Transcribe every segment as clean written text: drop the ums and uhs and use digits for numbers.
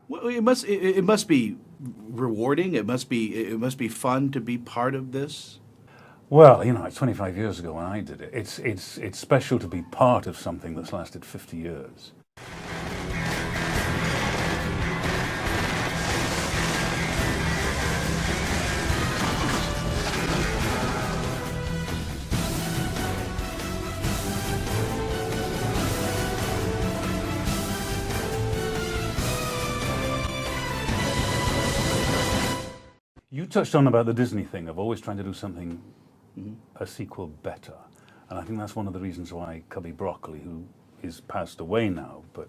Well, it must be rewarding. It must be fun to be part of this. Well, it's 25 years ago when I did it. It's special to be part of something that's lasted 50 years. You touched on about the Disney thing of always trying to do something, a sequel better. And I think that's one of the reasons why Cubby Broccoli, who is passed away now, but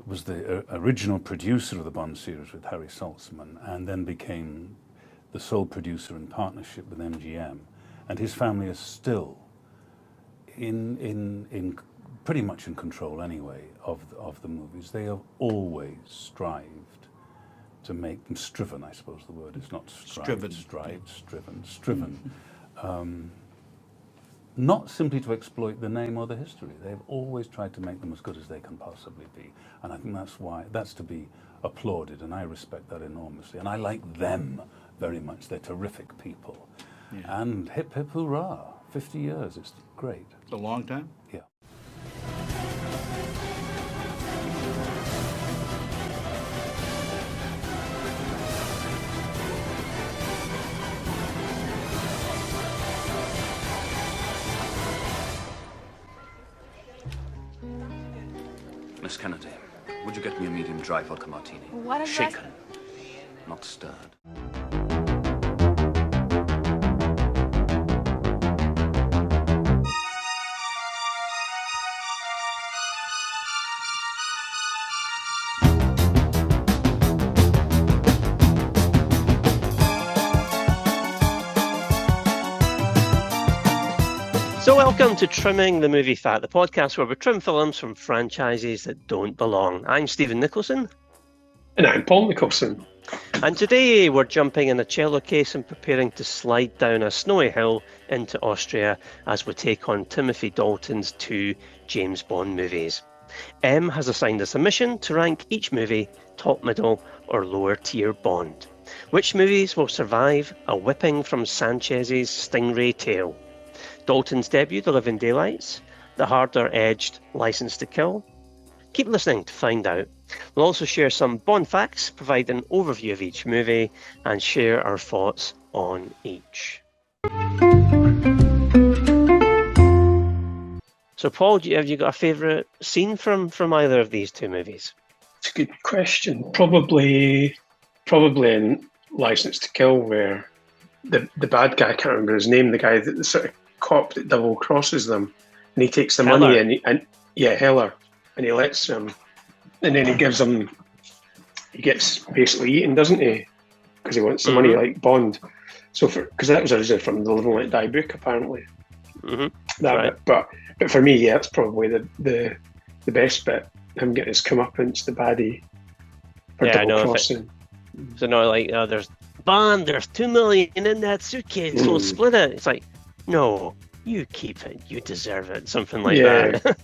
was the original producer of the Bond series with Harry Saltzman, and then became the sole producer in partnership with MGM. And his family is still in pretty much in control anyway of the movies. They have always strived to make them striven, I suppose the word is not strived, striven. Not simply to exploit the name or the history. They've always tried to make them as good as they can possibly be. And I think that's to be applauded, and I respect that enormously. And I like them very much. They're terrific people. Yeah. And hip hip hurrah, 50 years, it's great. It's a long time? Yeah. Miss Kennedy, would you get me a medium dry vodka martini? What is Shaken, that? not stirred. So welcome to Trimming the Movie Fat, the podcast where we trim films from franchises that don't belong. I'm Stephen Nicholson. And I'm Paul Nicholson. And today we're jumping in a cello case and preparing to slide down a snowy hill into Austria as we take on Timothy Dalton's 2 James Bond movies. M has assigned us a mission to rank each movie top, middle or lower tier Bond. Which movies will survive a whipping from Sanchez's stingray tail? Dalton's debut, The Living Daylights, the harder-edged License to Kill? Keep listening to find out. We'll also share some Bond facts, provide an overview of each movie, and share our thoughts on each. So, Paul, have you got a favourite scene from either of these 2 movies? It's a good question. Probably in License to Kill, where the bad guy, I can't remember his name, the guy that the sort of cop that double crosses them, and he takes the money Heller, and he lets him, and then he gets basically eaten, doesn't he? Because he wants the money like Bond. So because that was originally from the Live and Let Die book, apparently. Right. But for me, yeah, it's probably the best bit. Him getting his comeuppance, the baddie for double crossing. So no, like there's Bond, there's 2 million in that suitcase, so we'll split it. It's like, no, you keep it. You deserve it. Something like that.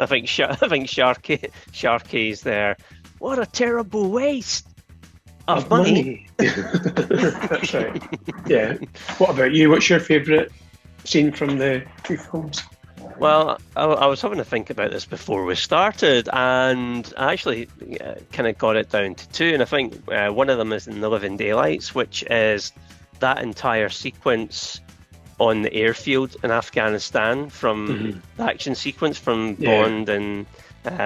I think Sharky's there. What a terrible waste of money. That's right. Yeah. What about you? What's your favourite scene from the 2 films? Well, I was having to think about this before we started, and I actually kind of got it down to 2. And I think one of them is in The Living Daylights, which is that entire sequence on the airfield in Afghanistan, from the action sequence from Bond and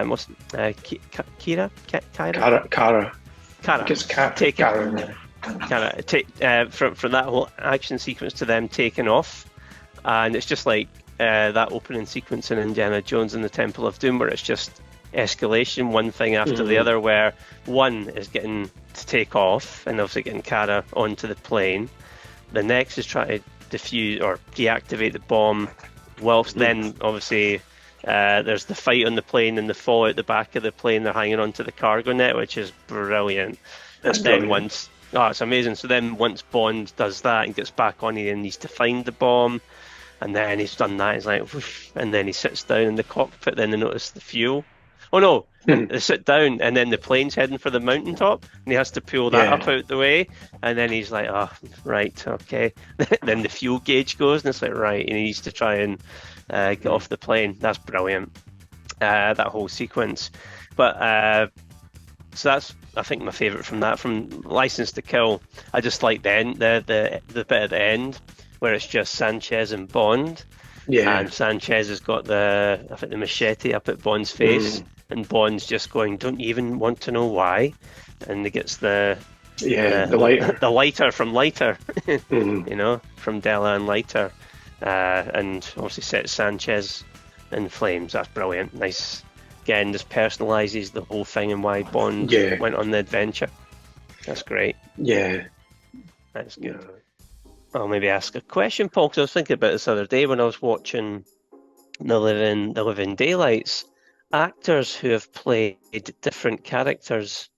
what's Kira? Kara. From that whole action sequence to them taking off, and it's just like that opening sequence in Indiana Jones and the Temple of Doom, where it's just escalation, one thing after the other, where one is getting to take off and obviously getting Kara onto the plane. The next is trying to defuse or deactivate the bomb, whilst then obviously there's the fight on the plane and the fall out the back of the plane. They're hanging onto the cargo net, which is brilliant. It's amazing. So then once Bond does that and gets back on, he needs to find the bomb, and then he's done that, he's like whoosh, and then he sits down in the cockpit, then they notice the fuel, Oh no, Hmm. they sit down and then the plane's heading for the mountaintop and he has to pull that Yeah. up out the way. And then he's like, oh, right, okay. Then the fuel gauge goes and it's like, right, he needs to try and get off the plane. That's brilliant. That whole sequence. But so that's, I think, my favourite from that. From License to Kill, I just like the bit at the end where it's just Sanchez and Bond. Yeah. And Sanchez has got the machete up at Bond's face, and Bond's just going, "Don't you even want to know why?" And he gets the lighter. the lighter from Lighter, Mhm. you know, from Della and Lighter, and obviously sets Sanchez in flames. That's brilliant. Nice. Again, just personalises the whole thing and why Bond Yeah. went on the adventure. That's great. Yeah. That's good. I'll maybe ask a question, Paul, because I was thinking about this the other day when I was watching The Living Daylights. Actors who have played different characters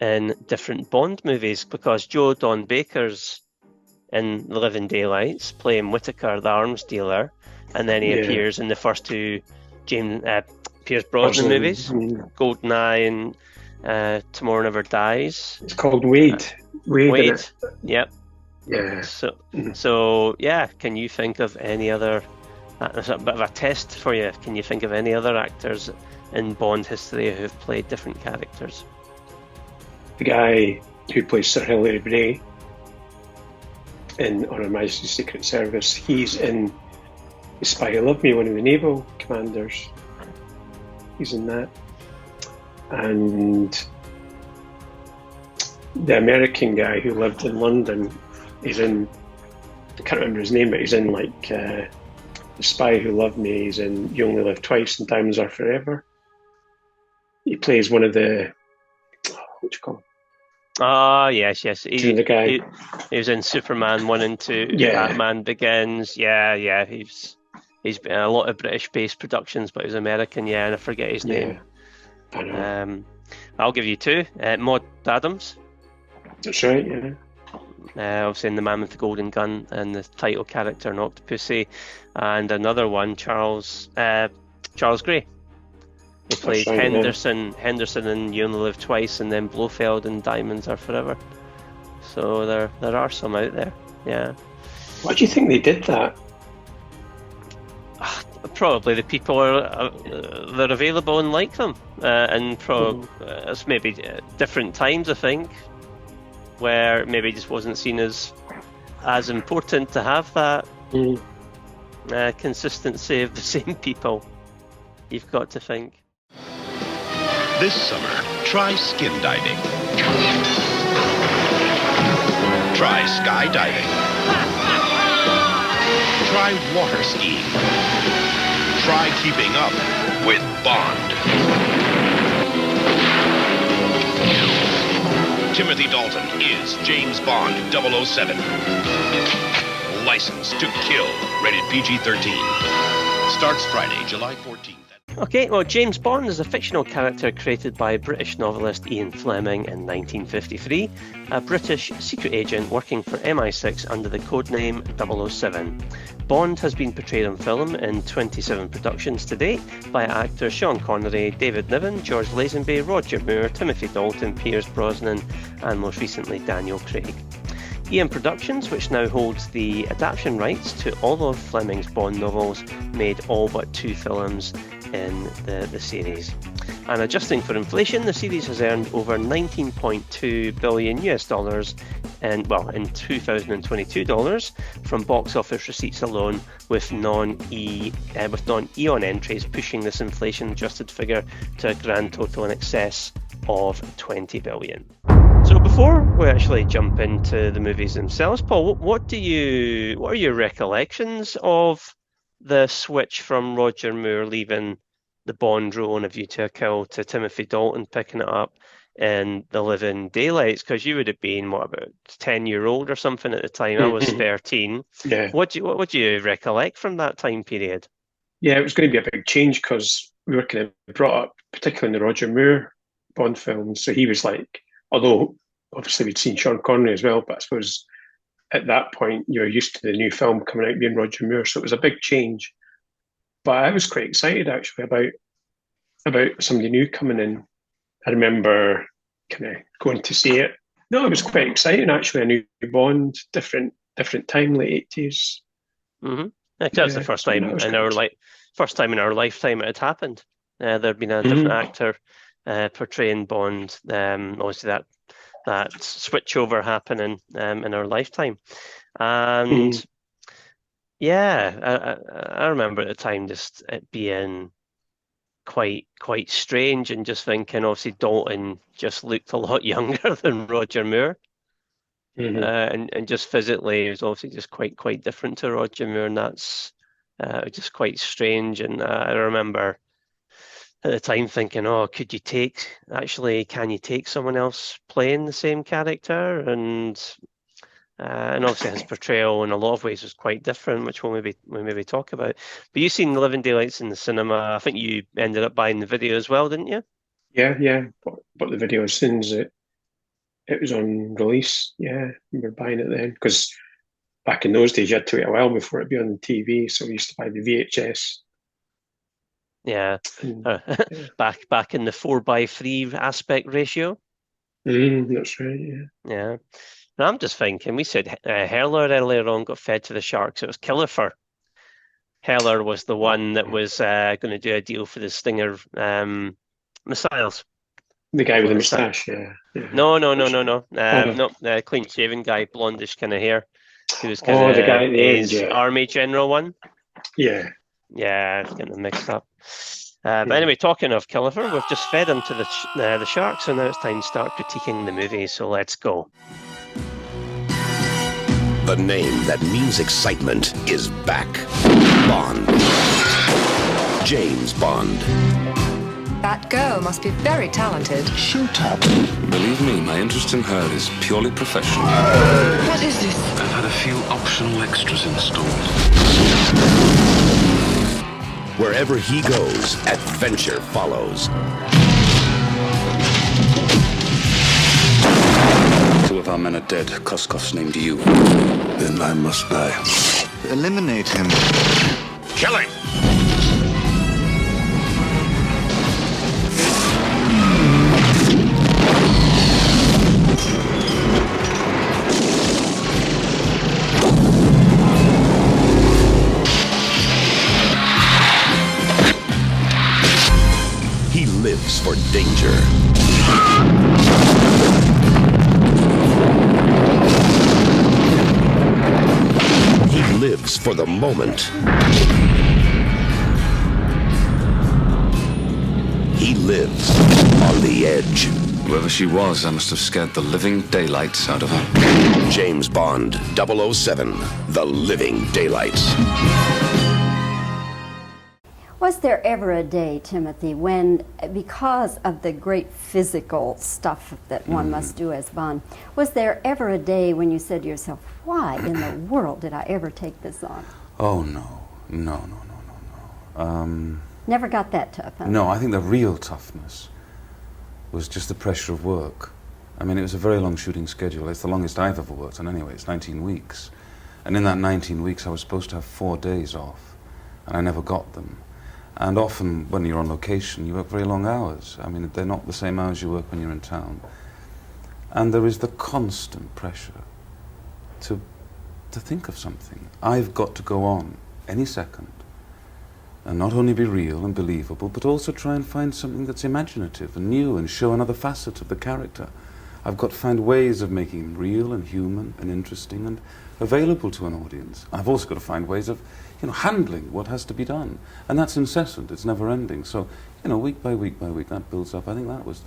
in different Bond movies, because Joe Don Baker's in The Living Daylights playing Whitaker, the arms dealer, and then he appears in the first two Pierce Brosnan movies, GoldenEye and Tomorrow Never Dies. It's called Wade. Wade. Yep. Yeah. So yeah, can you think of any other? That's a bit of a test for you. Can you think of any other actors in Bond history who have played different characters? The guy who plays Sir Hilary Bray in On Her Majesty's Secret Service, he's in The Spy Who Loved Me, one of the naval commanders. He's in that. And the American guy who lived in London, he's in, I can't remember his name, but he's in like The Spy Who Loved Me, he's in You Only Live Twice and Diamonds Are Forever. He plays one of the, what do you call him? Ah, yes. The guy. He was in Superman 1 and 2, Yeah. Batman Begins. Yeah. He's been in a lot of British-based productions, but he's American, and I forget his name. I know. I'll give you two. Maud Adams. That's right, yeah. Obviously in The Man with the Golden Gun and the title character in Octopussy, and another one, Charles Gray. He plays right, Henderson in You Only Live Twice, and then Blofeld in Diamonds Are Forever. So there are some out there. Yeah. Why do you think they did that? Probably the people they're available and like them, and it's maybe different times, I think, where maybe it just wasn't seen as important to have that consistency of the same people. You've got to think. This summer, try skin diving. Try skydiving. Try water skiing. Try keeping up with Bond. Timothy Dalton is James Bond 007. License to Kill. Rated PG-13. Starts Friday, July 14th. Okay, well, James Bond is a fictional character created by British novelist Ian Fleming in 1953, a British secret agent working for MI6 under the codename 007. Bond has been portrayed on film in 27 productions to date by actors Sean Connery, David Niven, George Lazenby, Roger Moore, Timothy Dalton, Pierce Brosnan, and most recently Daniel Craig. Eon Productions, which now holds the adaptation rights to all of Fleming's Bond novels, made all but 2 films in the series. And adjusting for inflation, the series has earned over $19.2 billion in 2022 dollars from box office receipts alone, with non-Eon entries pushing this inflation-adjusted figure to a grand total in excess of $20 billion. So before we actually jump into the movies themselves, Paul, what are your recollections of the switch from Roger Moore leaving the Bond role in A View to a Kill to Timothy Dalton picking it up in The Living Daylights? Because you would have been, about 10-year-old or something at the time. I was 13. Yeah. What do you recollect from that time period? Yeah, it was going to be a big change because we were kind of brought up, particularly in the Roger Moore Bond films. So he was like, although obviously we'd seen Sean Connery as well, but I suppose at that point you're used to the new film coming out being Roger Moore. So it was a big change. But I was quite excited actually about about somebody new coming in. I remember kind of going to see it. No, it was quite exciting actually. A new Bond, different time, late 80s. Mm-hmm. That's the first time first time in our lifetime it had happened. There'd been a different actor portraying Bond. Obviously that switchover happening in our lifetime, and yeah, I remember at the time just it being quite strange and just thinking, obviously Dalton just looked a lot younger than Roger Moore. And just physically, it was obviously just quite different to Roger Moore, and that's just quite strange. And I remember at the time thinking, "Oh, can you take someone else playing the same character?" And obviously his portrayal in a lot of ways was quite different, which we'll maybe talk about. But you seen Living Daylights in the cinema. I think you ended up buying the video as well, didn't you? Yeah. Bought the video as soon as it was on release. Yeah, we were buying it then because back in those days you had to wait a while before it'd be on the TV. So we used to buy the VHS. Yeah, back in the 4:3 aspect ratio. That's right. Yeah. And I'm just thinking, we said Heller earlier on got fed to the Sharks. It was Killifer. Heller was the one that was going to do a deal for the Stinger missiles. The guy with the moustache, yeah. No, clean-shaven guy, blondish kind of hair. He was kind of the guy at the end, Army General one. Yeah. Yeah, it's getting mixed up. But anyway, talking of Killifer, we've just fed him to the Sharks, so now it's time to start critiquing the movie. So let's go. The name that means excitement is back. Bond. James Bond. That girl must be very talented. Shoot up. Believe me, my interest in her is purely professional. What is this? I've had a few optional extras installed. Wherever he goes, adventure follows. Two of our men are dead. Koskov's named you. Then I must die. Eliminate him. Kill him! He lives for danger. He lives for the moment. He lives on the edge. Whoever she was, I must have scared the living daylights out of her. James Bond, 007, The Living Daylights. Was there ever a day, Timothy, when, because of the great physical stuff that one must do as Bond, was there ever a day when you said to yourself, why in the world did I ever take this on? Oh, no. Never got that tough, huh? No, I think the real toughness was just the pressure of work. I mean, it was a very long shooting schedule. It's the longest I've ever worked on anyway. It's 19 weeks. And in that 19 weeks, I was supposed to have 4 days off, and I never got them. And often, when you're on location, you work very long hours. I mean, they're not the same hours you work when you're in town. And there is the constant pressure to think of something. I've got to go on any second and not only be real and believable, but also try and find something that's imaginative and new and show another facet of the character. I've got to find ways of making him real and human and interesting and available to an audience. I've also got to find ways of handling what has to be done. And that's incessant, it's never ending. So, week by week by week, that builds up. I think that was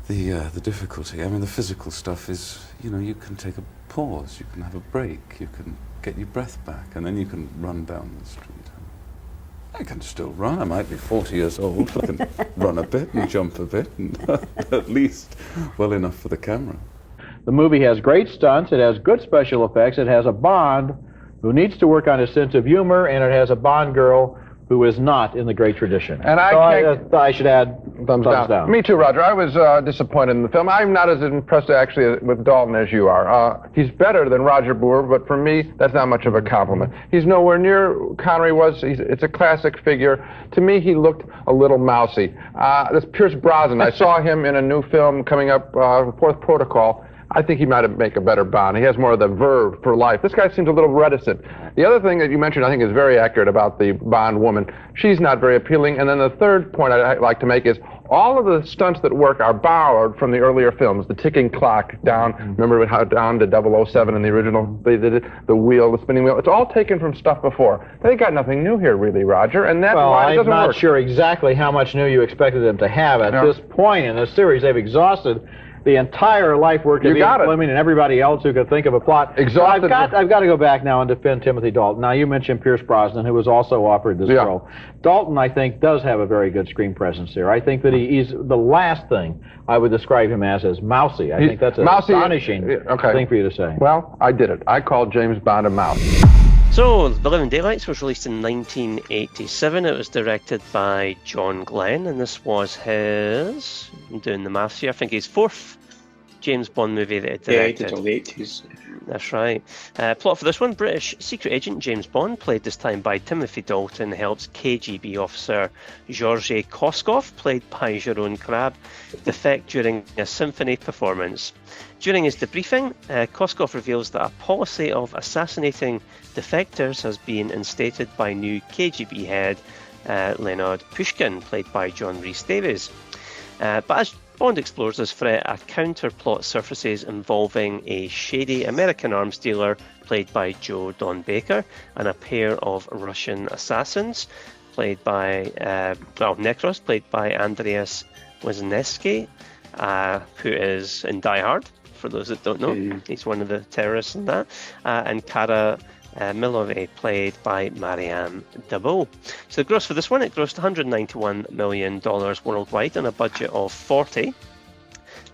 the difficulty. I mean, the physical stuff is, you can take a pause, you can have a break, you can get your breath back, and then you can run down the street. I can still run. I might be 40 years old, but I can run a bit and jump a bit, and at least well enough for the camera. The movie has great stunts, it has good special effects, it has a Bond who needs to work on his sense of humor, and it has a Bond girl who is not in the great tradition. And I should add thumbs down. Me too, Roger. I was disappointed in the film. I'm not as impressed actually with Dalton as you are. He's better than Roger Moore, but for me, that's not much of a compliment. He's nowhere near Connery was. It's a classic figure. To me, he looked a little mousy. This Pierce Brosnan, I saw him in a new film coming up, Fourth Protocol. I think he might make a better Bond. He has more of the verve for life. This guy seems a little reticent. The other thing that you mentioned, I think, is very accurate about the Bond woman. She's not very appealing. And then the third point I'd like to make is all of the stunts that work are borrowed from the earlier films. The ticking clock down, remember how down to 007 in the original, they did it, the wheel, the spinning wheel. It's all taken from stuff before. They got nothing new here, really, Roger, and that's why it doesn't work. I'm not sure exactly how much new you expected them to have. At this point in the series, they've exhausted the entire life work of Ian Fleming and everybody else who could think of a plot. Exhausted. I've got to go back now and defend Timothy Dalton. Now, you mentioned Pierce Brosnan, who was also offered this role. Dalton, I think, does have a very good screen presence here. I think that he's the last thing I would describe him as mousy. I think that's an astonishing thing for you to say. Well, I did it. I called James Bond a mouse. So, The Living Daylights was released in 1987. It was directed by John Glenn, and this was his, I'm doing the maths here, I think his fourth James Bond movie that he directed. Yeah, he did all the 80s. That's right. Plot for this one, British secret agent James Bond, played this time by Timothy Dalton, helps KGB officer Georgy Koskov, played by Jérôme Crabbe, defect during a symphony performance. During his debriefing, Koskov reveals that a policy of assassinating defectors has been instated by new KGB head Leonard Pushkin, played by John Rhys-Davies. But as Bond explores this threat, a counter-plot surfaces involving a shady American arms dealer, played by Joe Don Baker, and a pair of Russian assassins, played by, Necros, played by Andreas Wisniewski, who is in Die Hard, for those that don't know. He's one of the terrorists in that. And Kara Milove, played by Marianne Dabo. So the gross for this one, it grossed $191 million worldwide on a budget of 40.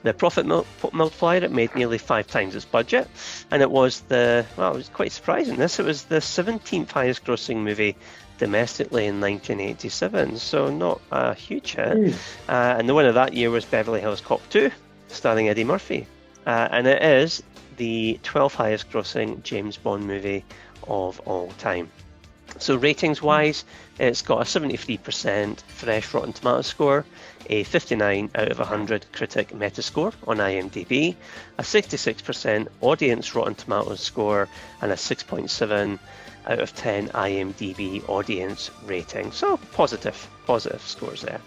The profit multiplier, it made nearly 5 times its budget, and it was it was quite surprising. It was the 17th highest grossing movie domestically in 1987, so not a huge hit. And the winner that year was Beverly Hills Cop 2, starring Eddie Murphy. And it is the 12th highest grossing James Bond movie of all time. So ratings wise, it's got a 73% fresh Rotten Tomatoes score, a 59 out of 100 critic Metascore on IMDb, a 66% audience Rotten Tomatoes score, and a 6.7 out of 10 IMDb audience rating. So positive scores there.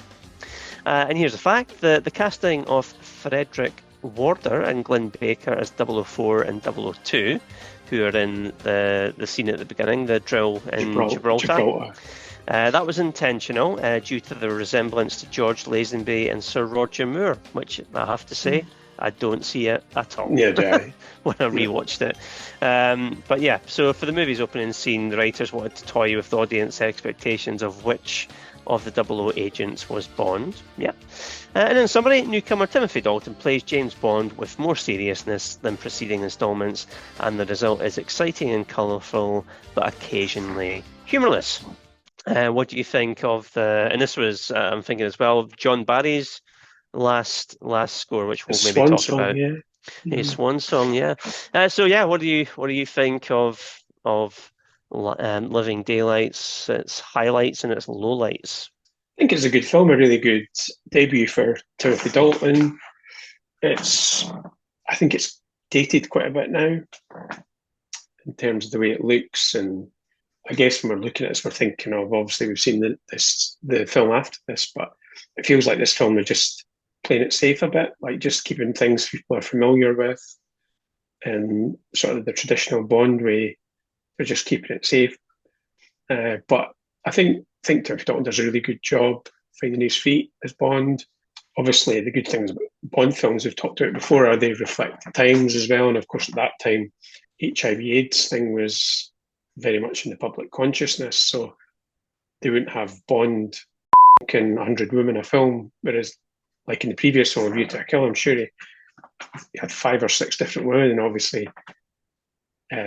And here's a fact: the casting of Frederick Warder and Glenn Baker as 004 and 002, who are in the scene at the beginning, the drill in Gibraltar. That was intentional due to the resemblance to George Lazenby and Sir Roger Moore, which I have to say, I don't see it at all when I rewatched it. But yeah, so for the movie's opening scene, the writers wanted to toy with the audience expectations of which of the 00 agents was Bond. And in summary, newcomer Timothy Dalton plays James Bond with more seriousness than preceding installments, and the result is exciting and colourful, but occasionally humorless. What do you think of the? And this was, I'm thinking as well, John Barry's last score, which we'll maybe talk about. His swan song, what do you think of Living Daylights, its highlights and its lowlights? I think it's a good film, a really good debut for Timothy Dalton. I think it's dated quite a bit now in terms of the way it looks, and I guess when we're looking at this, we're thinking of, obviously we've seen the film after this, but it feels like this film is just playing it safe a bit, like just keeping things people are familiar with, and sort of the traditional Bond way. They're just keeping it safe. But I think Timothy Dalton does a really good job finding his feet as Bond. Obviously, the good things about Bond films we've talked about before are they reflect the times as well. And of course, at that time, HIV/AIDS thing was very much in the public consciousness. So they wouldn't have Bond f***ing 100 women a film, whereas like in the previous film, View to a Kill, I'm sure he had 5 or 6 different women, and obviously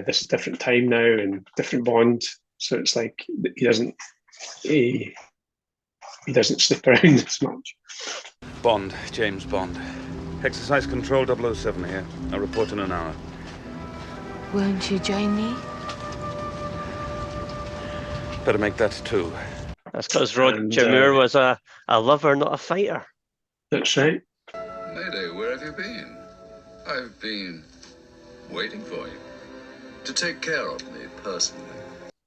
this is a different time now and different Bond. So it's like he doesn't he doesn't slip around as much. Bond, James Bond. Exercise Control 007 here. I'll report in an hour. Won't you join me? Better make that 2. That's because Roger Moore was a lover, not a fighter. That's right. Mayday, where have you been? I've been waiting for you to take care of me personally.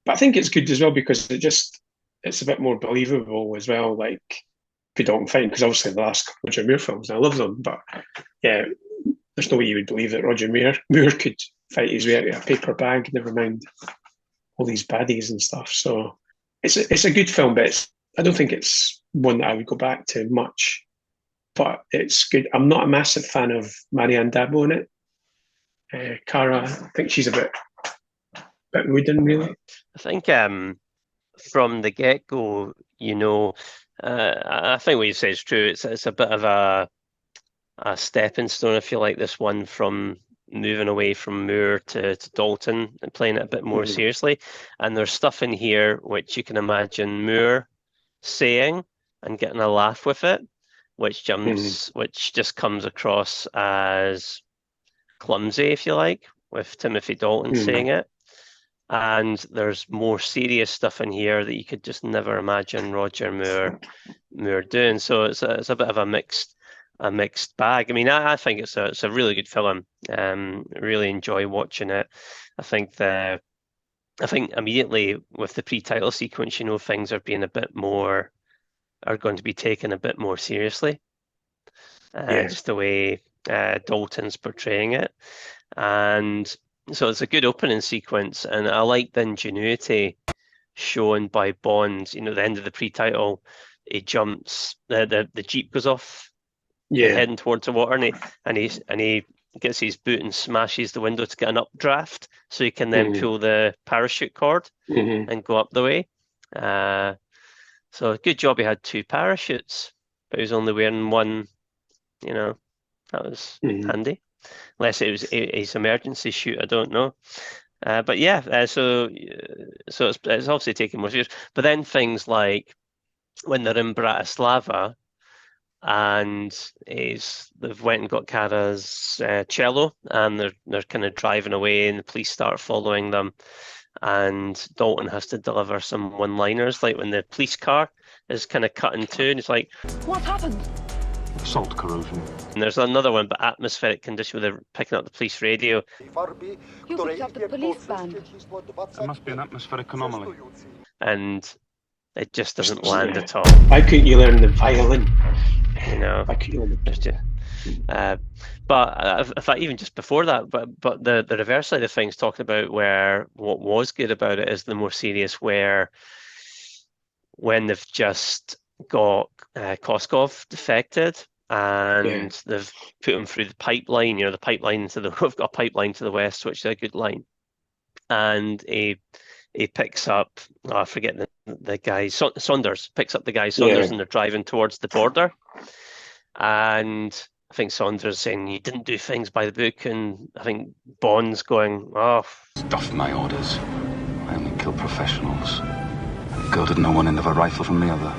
But I think it's good as well because it's a bit more believable as well, like Dalton fighting, because obviously the last Roger Moore films, I love them, but yeah, there's no way you would believe that Roger Moore could fight his way out of a paper bag, never mind all these baddies and stuff. So it's a good film, but I don't think it's one that I would go back to much. But it's good. I'm not a massive fan of Marianne Dabo in it. Cara, I think she's a bit wooden, really. I think from the get-go, I think what you say is true. It's a bit of a stepping stone, if you like, this one from moving away from Moore to Dalton and playing it a bit more seriously. And there's stuff in here which you can imagine Moore saying and getting a laugh with it, which just comes across as clumsy, if you like, with Timothy Dalton saying it. And there's more serious stuff in here that you could just never imagine Roger Moore doing. So it's a bit of a mixed bag. I mean, I think it's a really good film. Really enjoy watching it. I think immediately with the pre-title sequence, things are going to be taken a bit more seriously. Just the way Dalton's portraying it. And so it's a good opening sequence, and I like the ingenuity shown by Bond. The end of the pre-title, he jumps, the Jeep goes off, heading towards the water, and he gets his boot and smashes the window to get an updraft, so he can then pull the parachute cord and go up the way. So good job he had 2 parachutes, but he was only wearing one. That was handy. Unless it was his emergency chute, I don't know. But yeah, so it's obviously taken more serious. But then things like when they're in Bratislava and they've went and got Cara's cello, and they're kind of driving away, and the police start following them, and Dalton has to deliver some one-liners, like when the police car is kind of cut in two, and it's like, what happened? Salt corrosion. And there's another one, but atmospheric condition, where they're picking up the police radio. You picked up the police band. There must be an atmospheric anomaly. And it just doesn't land at all. Why couldn't you learn the violin? Why couldn't you learn the but in fact, even just before that, but the reverse side of things, talking about where what was good about it is the more serious, where when they've just got Koskov defected, and they've put him through the pipeline. The pipeline we've got a pipeline to the west, which is a good line, and he picks up. I forget the guy. Saunders picks up the guy Saunders, and they're driving towards the border. And I think Saunders saying you didn't do things by the book, and I think Bond's going, "Oh, Stuff my orders. I only kill professionals. Goaded no one end of a rifle from the other.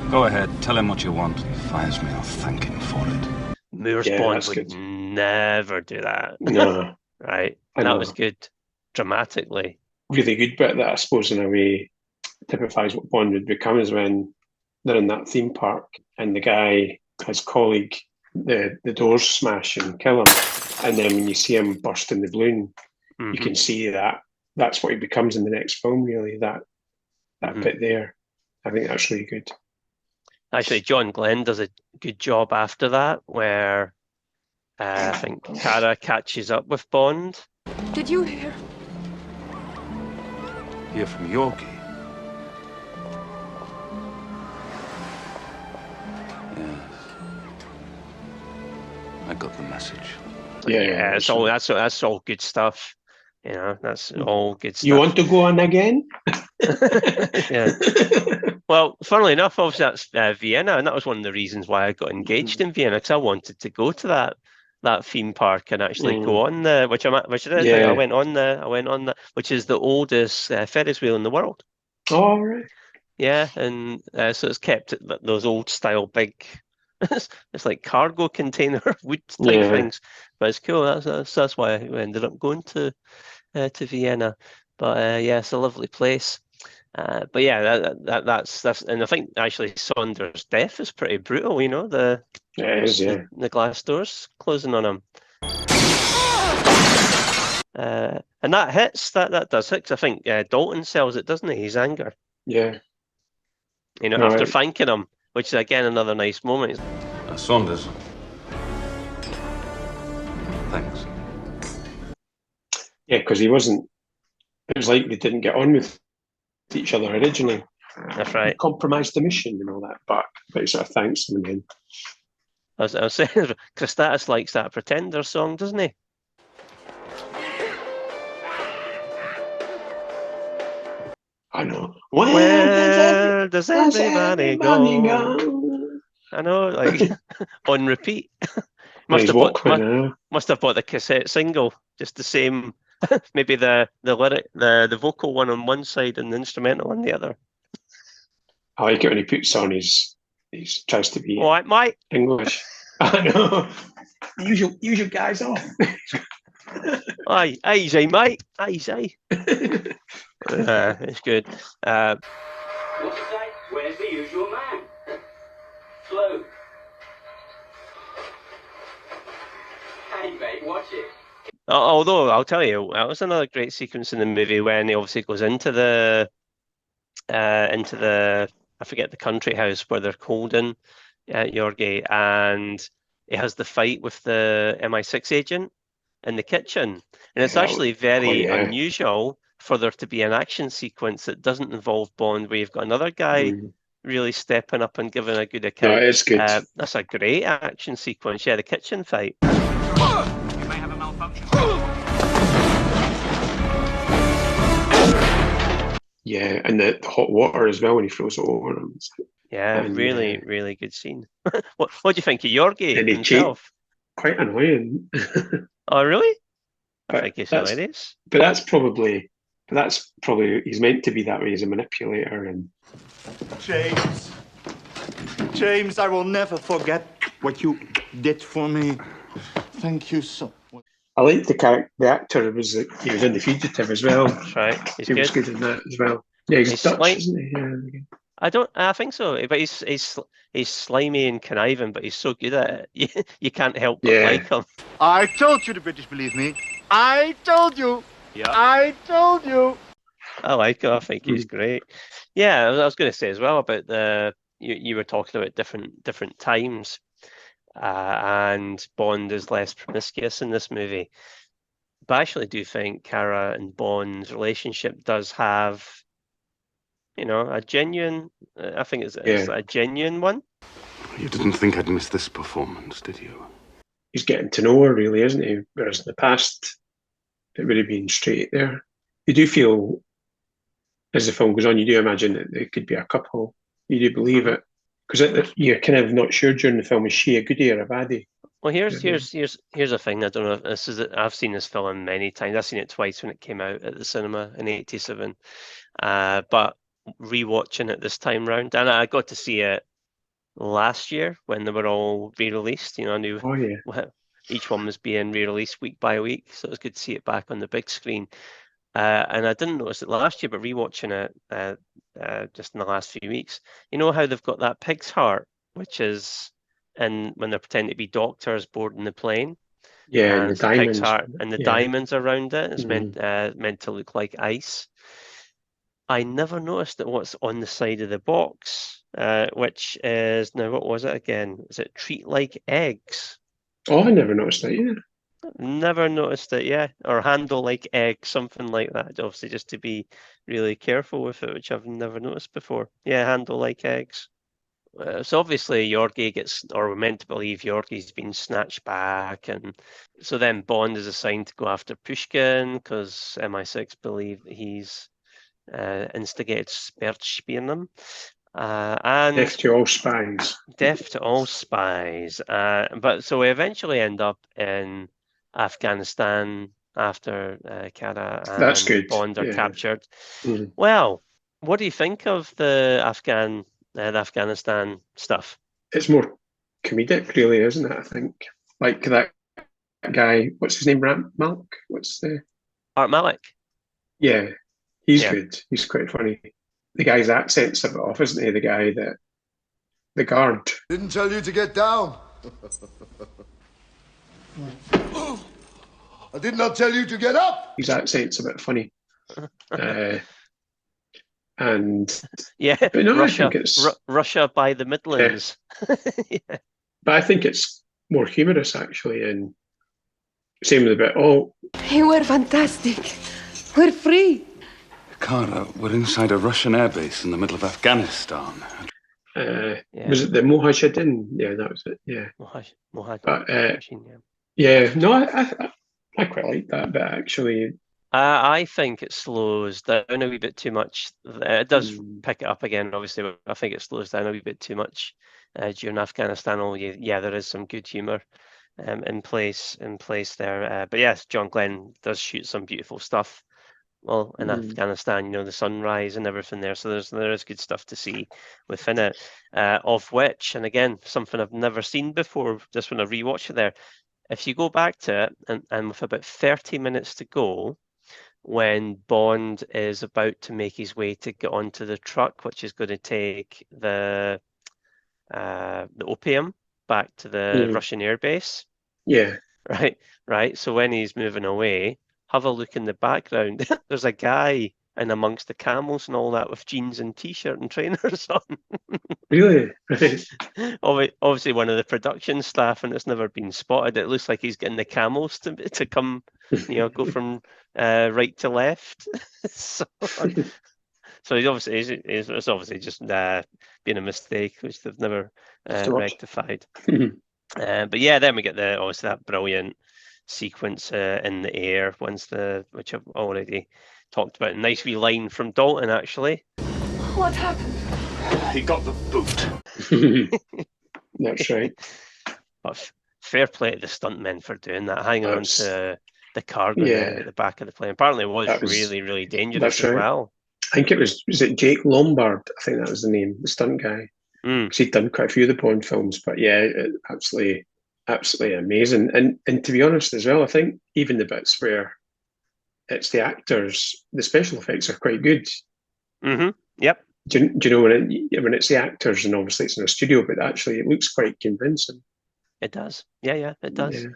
Go ahead, tell him what you want. If he fires me, I'll thank him for it." Moore's Bond would never do that. No. Right? That was good, dramatically. Really good bit that I suppose in a way typifies what Bond would become is when they're in that theme park and the guy, his colleague, the doors smash and kill him, and then when you see him burst in the balloon, you can see that's what he becomes in the next film. Really, that bit there, I think that's really good. Actually, John Glenn does a good job after that, where I think Cara catches up with Bond. Did you hear? Hear from Yorkie? Yes. I got the message. Yeah, that's all good stuff. That's all good stuff. You want to go on again? Yeah. Well, funnily enough, obviously that's Vienna, and that was one of the reasons why I got engaged in Vienna, because I wanted to go to that theme park and actually go on which I did. I went on which is the oldest Ferris wheel in the world. Oh, right. Yeah, and so it's kept at those old style big. It's like cargo container wood type things, but it's cool. That's why we ended up going to Vienna. But yeah, it's a lovely place. But yeah, that's and I think actually Saunders' death is pretty brutal. You know, it is, yeah. the glass doors closing on him. And that hits. That does hit. 'Cause I think Dalton sells it, doesn't he? His anger. Yeah. You know, after thanking him, which is again another nice moment. Saunders. Thanks. Yeah, because he wasn't. It was like they didn't get on with each other originally. That's right. He compromised the mission and all that, but he sort of thanks him again. I was saying, Christatus likes that Pretender song, doesn't he? I know. Where does everybody go? I know, like on repeat. must have bought the cassette single, just the same. Maybe the lyric, the vocal one on one side and the instrumental on the other. I like it when he puts on his tries to be mate. English. I know. Usual guys off. Aye, easy, mate. Easy. It's good. What's it say? Where's the usual man? Flo. Hey, mate, watch it. Although I'll tell you, that was another great sequence in the movie when he obviously goes into the I forget the country house where they're holding Yorgi, and he has the fight with the MI6 agent in the kitchen, and it's actually very unusual for there to be an action sequence that doesn't involve Bond, where you've got another guy really stepping up and giving a good account. No, it's good. That's a great action sequence. Yeah, the kitchen fight. You may have a malfunction. Yeah, and the hot water as well when he throws it over him. Yeah, and, really good scene. What do you think of Yorgi himself? Quite annoying. Oh, really? I But think he's hilarious. But that's probably he's meant to be that way. He's a manipulator and. James, I will never forget what you did for me. Thank you so much. I like the actor he was in The Fugitive as well. That's right. He was good in that as well. Yeah, he's Dutch, isn't he? Yeah. I think so, but he's slimy and conniving, but he's so good at it. You can't help but like him. I told you the British believe me. I told you. Yeah. I told you. I like him. I think he's great. Yeah, I was going to say as well about you were talking about different times, and Bond is less promiscuous in this movie. But I actually do think Cara and Bond's relationship does have, a genuine. I think it's a genuine one. You didn't think I'd miss this performance, did you? He's getting to know her, really, isn't he? Whereas in the past, it would have been straight there. You do feel, as the film goes on, you do imagine that they could be a couple. You do believe it, because you're kind of not sure during the film, is she a goodie or a baddie? Well, here's a thing. I don't know if this is. I've seen this film many times. I've seen it twice when it came out at the cinema in '87, but rewatching it this time round, and I got to see it last year when they were all re-released. I knew each one was being re-released week by week, so it was good to see it back on the big screen. And I didn't notice it last year, but rewatching it just in the last few weeks, you know how they've got that pig's heart, which is when they're pretending to be doctors boarding the plane. Yeah, and the diamonds. Pig's heart and the diamonds around it. It's meant to look like ice. I never noticed that what's on the side of the box, which is, now what was it again? Is it treat like eggs? Oh, I never noticed that either. Never noticed it, yeah. Or handle like egg, something like that. Obviously, just to be really careful with it, which I've never noticed before. Yeah, handle like eggs. So obviously Yorgi we're meant to believe Yorgi's been snatched back, and so then Bond is assigned to go after Pushkin because MI6 believe that he's instigated Sperrspielen. And death to all spies. Death to all spies. But so we eventually end up in Afghanistan after Cara and Bond are captured. Well, What do you think of the Afghanistan stuff? It's more comedic, really, isn't it? I think like that guy. What's his name? Malik. What's the? Art Malik. Yeah, he's Yeah. good. He's quite funny. The guy's accent's a bit off, isn't he? The guard. Didn't tell you to get down. I did not tell you to get up. His accent's a bit funny. And yeah, but no, Russia, I think it's Russia by the Midlands. Yeah. But I think it's more humorous actually, and same with the bit. Oh, You were fantastic. We're free. Carter, we're inside a Russian airbase in the middle of Afghanistan. Was it the Mujahideen? Yeah, that was it. Yeah. Mujahideen. Yeah. No, I quite like that bit actually. I think it slows down a wee bit too much. It does pick it up again, obviously, but I think it slows down a wee bit too much during Afghanistan. Yeah, there is some good humour in place there. But yes, John Glenn does shoot some beautiful stuff. Well, in Afghanistan, the sunrise and everything there. So there is good stuff to see within it. Of which, and again, something I've never seen before, just when I rewatch it there. If you go back to it, and with about 30 minutes to go, when Bond is about to make his way to get onto the truck, which is going to take the opium back to the Russian airbase. Yeah. Right. So when he's moving away, have a look in the background. There's a guy in amongst the camels and all that with jeans and t-shirt and trainers on. Really? Obviously one of the production staff, and it's never been spotted. It looks like he's getting the camels to come, go from right to left. so he's obviously it's obviously just been a mistake, which they've never rectified. But yeah, then we get obviously that brilliant sequence in the air which I've already talked about. A nice wee line from Dalton, actually. What happened? He got the boot. That's right. But fair play to the stuntmen for doing that, hanging on to the cargo at the back of the plane. Apparently it was really, really dangerous as well. I think it was it Jake Lombard? I think that was the name, the stunt guy. Because he'd done quite a few of the Bond films, but yeah, absolutely amazing. And to be honest as well, I think even the bits where it's the actors, the special effects are quite good. Yep. Do you know when it's the actors, and obviously it's in a studio, but actually it looks quite convincing. It does. Yeah, it does.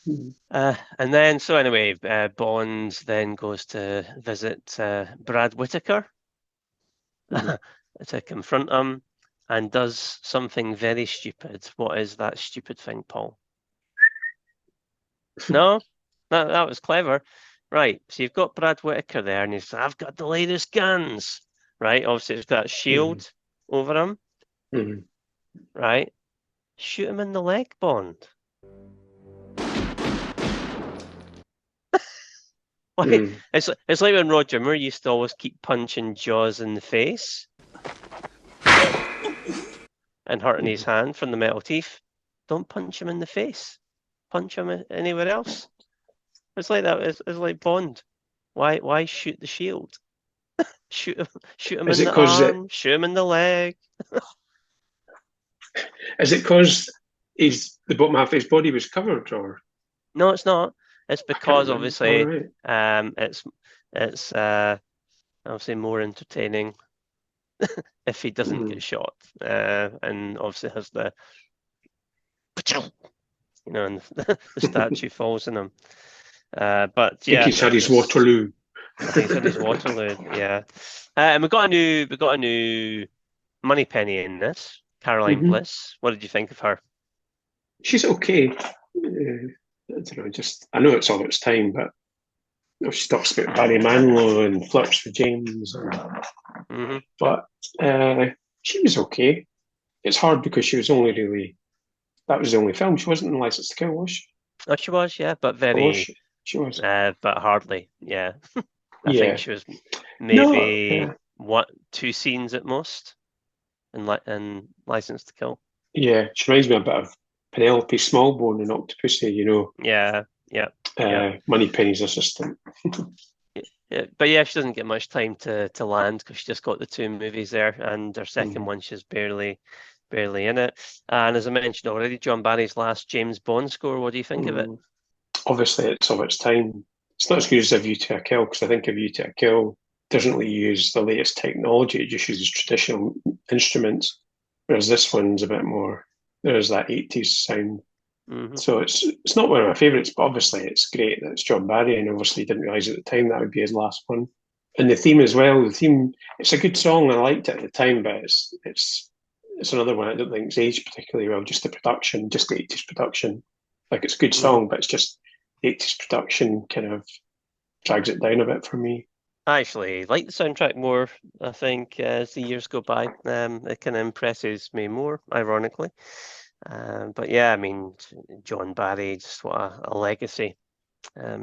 Yeah. And then, so anyway, Bond then goes to visit Brad Whitaker to confront him, and does something very stupid. What is that stupid thing, Paul? No? That was clever. Right, so you've got Brad Whitaker there, and he's I've got the latest guns. Right, obviously it's got that shield over him. Right? Shoot him in the leg, Bond. It's like when Roger Moore used to always keep punching Jaws in the face and hurting his hand from the metal teeth. Don't punch him in the face. Punch him anywhere else. It's like that. It's like Bond. Why shoot the shield? shoot him in the arm. Shoot him in the leg. Is it because the bottom half of his body was covered, or? No, it's not. It's because obviously it's obviously more entertaining if he doesn't get shot, and obviously has the and the statue falls on him. But yeah, I think he's had his Waterloo. I think he's had his Waterloo. Yeah, and we got a new Moneypenny in this. Caroline Bliss. What did you think of her? She's okay. I don't know. I know it's all its time, but she talks about Barry Manilow and flirts with James. But she was okay. It's hard because she was that was the only film. She wasn't in License to Kill, was she? Oh, she was, yeah, but she was. But hardly, yeah. I think she was maybe 2 scenes at most in License to Kill. Yeah, she reminds me a bit of Penelope Smallbone in Octopussy, Yeah. Moneypenny's assistant. Yeah, but yeah, she doesn't get much time to land because she just got the 2 movies there, and her second one she's barely in it. And as I mentioned already, John Barry's last James Bond score. What do you think of it? Obviously, it's of its time. It's not as good as A View to a Kill, because I think A View to a Kill doesn't really use the latest technology. It just uses traditional instruments, whereas this one's a bit more. There's that 80s sound. So it's not one of my favourites, but obviously it's great that it's John Barry, and obviously didn't realise at the time that would be his last one. And the theme as well. The theme, it's a good song. I liked it at the time, but it's another one I don't think it's aged particularly well. Just the production, just the 80s production. Like, it's a good song, but it's just the 80s production kind of drags it down a bit for me. I actually like the soundtrack more, I think, as the years go by. It kind of impresses me more, ironically. But yeah, I mean, John Barry, just what a legacy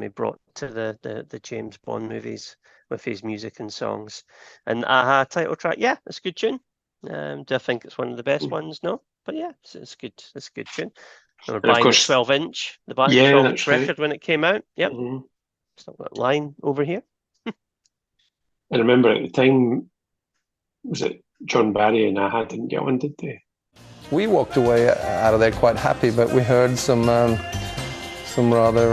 he brought to the James Bond movies with his music and songs. And Aha title track, yeah, it's a good tune. Do I think it's one of the best ones? No, but yeah, it's good. It's a good tune. They were buying the 12-inch, the 12-inch record when it came out. Yep, still got line over here. I remember at the time, was it John Barry and Aha didn't get one, did they? We walked away out of there quite happy, but we heard some rather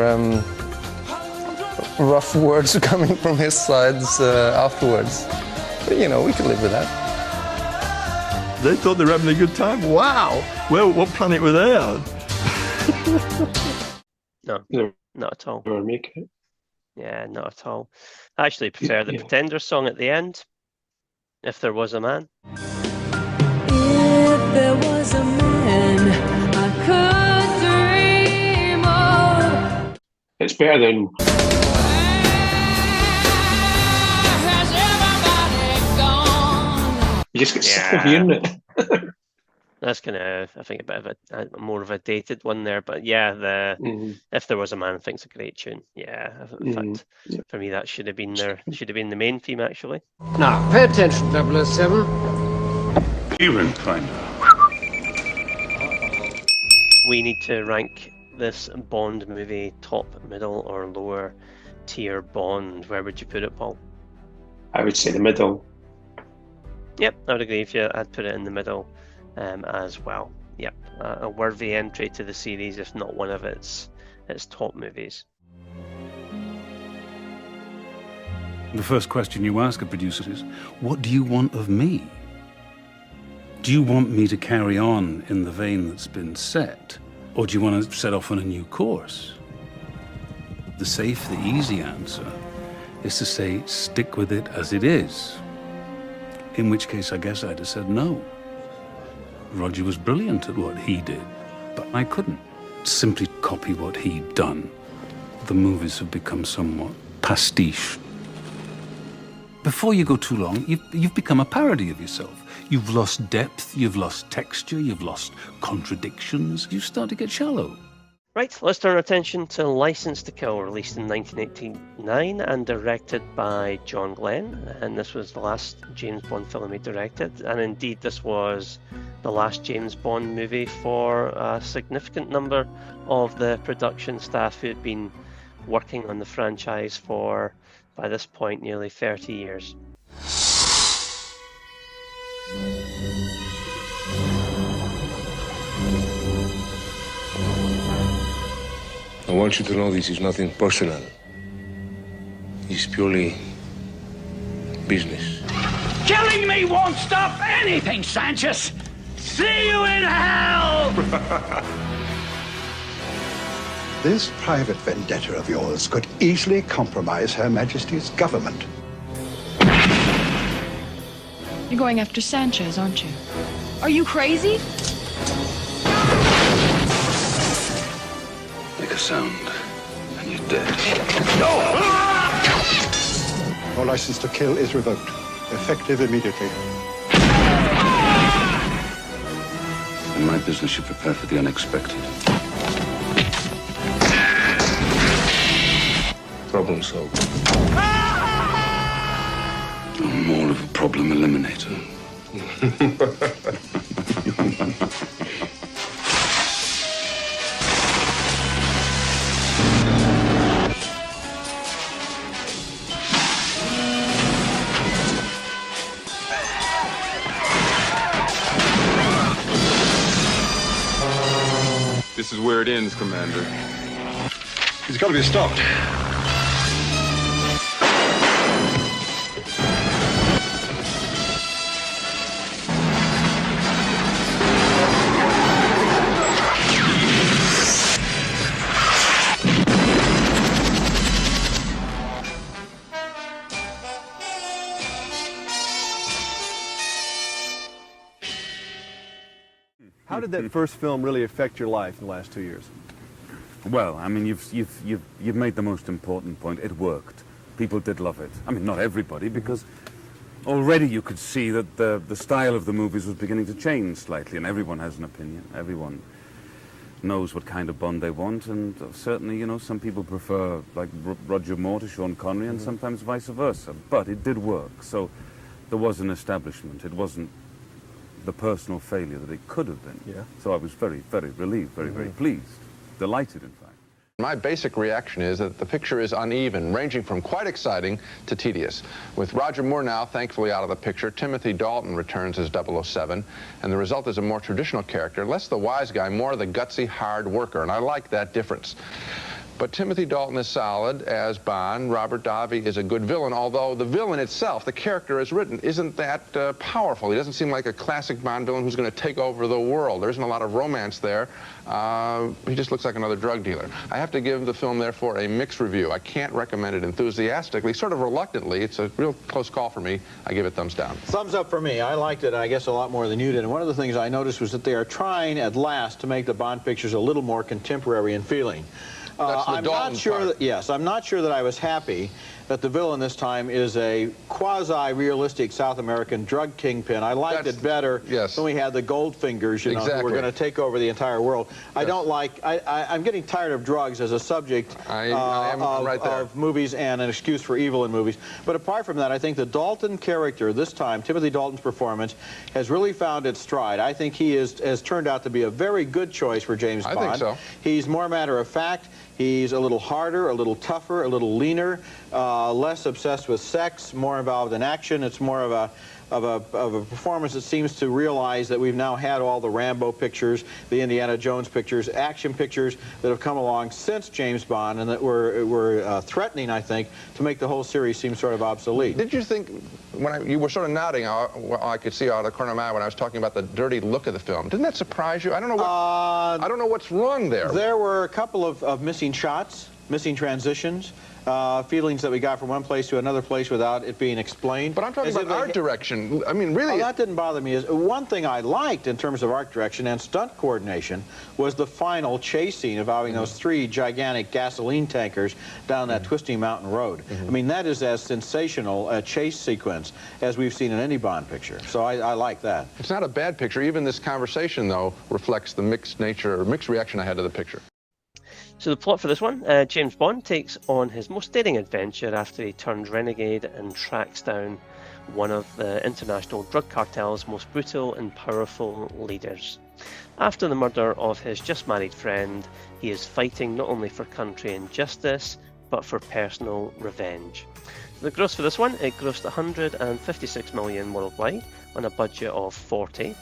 rough words coming from his sides afterwards. But, you know, we could live with that. They thought they were having a good time. Wow! Well, what planet were they on? No, not at all. Never make it. Yeah, not at all. I actually prefer the Pretender song at the end. If There Was a Man. If there was a man I could dream of. It's better than. You just get sick of hearing it. That's kind of, I think, a bit of a more of a dated one there. But yeah, If There Was a Man, I think it's a great tune. Yeah, in fact, for me, that should have been there. Should have been the main theme, actually. Now, pay attention, 007. Even kinder. We need to rank this Bond movie top, middle, or lower tier Bond. Where would you put it, Paul? I would say the middle. Yep, I would agree with you. I'd put it in the middle as well. Yep, a worthy entry to the series, if not one of its top movies. The first question you ask a producer is, what do you want of me? Do you want me to carry on in the vein that's been set? Or do you want to set off on a new course? The safe, the easy answer is to say, stick with it as it is. In which case, I guess I'd have said no. Roger was brilliant at what he did, but I couldn't simply copy what he'd done. The movies have become somewhat pastiche. Before you go too long, you've become a parody of yourself. You've lost depth, you've lost texture, you've lost contradictions. You start to get shallow. Right, let's turn our attention to License to Kill, released in 1989 and directed by John Glenn. And this was the last James Bond film he directed. And indeed, this was the last James Bond movie for a significant number of the production staff who had been working on the franchise for, by this point, nearly 30 years. I want you to know this is nothing personal. It's purely business. Killing me won't stop anything, Sanchez! See you in hell! This private vendetta of yours could easily compromise Her Majesty's government. You're going after Sanchez, aren't you? Are you crazy? Make a sound, and you're dead. Your license to kill is revoked, effective immediately. In my business, you prepare for the unexpected. Problem solved. I'm more of a problem eliminator. This is where it ends, Commander. He's got to be stopped. How did that first film really affect your life in the last 2 years? Well, I mean, you've made the most important point. It worked. People did love it. I mean, not everybody, because already you could see that the style of the movies was beginning to change slightly, and everyone has an opinion. Everyone knows what kind of Bond they want, and certainly, you know, some people prefer, like, Roger Moore to Sean Connery, and sometimes vice versa. But it did work, so there was an establishment. It wasn't the personal failure that it could have been. Yeah. So I was very, very relieved, very pleased, delighted, in fact. My basic reaction is that the picture is uneven, ranging from quite exciting to tedious. With Roger Moore now thankfully out of the picture, Timothy Dalton returns as 007, and the result is a more traditional character, less the wise guy, more the gutsy, hard worker, and I like that difference. But Timothy Dalton is solid as Bond. Robert Davi is a good villain, although the villain itself, the character as written, isn't that powerful. He doesn't seem like a classic Bond villain who's going to take over the world. There isn't a lot of romance there. He just looks like another drug dealer. I have to give the film, therefore, a mixed review. I can't recommend it enthusiastically, sort of reluctantly. It's a real close call for me. I give it thumbs down. Thumbs up for me. I liked it, I guess, a lot more than you did. And one of the things I noticed was that they are trying, at last, to make the Bond pictures a little more contemporary in feeling. I'm not sure that, yes, I'm not sure that I was happy that the villain this time is a quasi-realistic South American drug kingpin. I liked it better when we had the Goldfingers, you know, who were going to take over the entire world. I don't like, I'm getting tired of drugs as a subject of movies and an excuse for evil in movies. But apart from that, I think the Dalton character this time, Timothy Dalton's performance, has really found its stride. I think he has turned out to be a very good choice for James Bond. I think so. He's more matter of fact. He's a little harder, a little tougher, a little leaner, less obsessed with sex, more involved in action. It's more of a performance that seems to realize that we've now had all the Rambo pictures, the Indiana Jones pictures, action pictures that have come along since James Bond, and that were threatening, I think, to make the whole series seem sort of obsolete. Did you think, when you were sort of nodding, I could see out of the corner of my eye when I was talking about the dirty look of the film, didn't that surprise you? I don't know what, I don't know what's wrong there. There were a couple of missing shots, missing transitions. Feelings that we got from one place to another place without it being explained. But I'm talking about art direction. I mean, really. Oh, that didn't bother me. One thing I liked in terms of art direction and stunt coordination was the final chase scene involving those three gigantic gasoline tankers down that twisting mountain road. I mean, that is as sensational a chase sequence as we've seen in any Bond picture. So I like that. It's not a bad picture. Even this conversation, though, reflects the mixed nature, or mixed reaction I had to the picture. So the plot for this one, James Bond takes on his most daring adventure after he turns renegade and tracks down one of the international drug cartel's most brutal and powerful leaders. After the murder of his just married friend, he is fighting not only for country and justice, but for personal revenge. The gross for this one, it grossed 156 million worldwide on a budget of 40.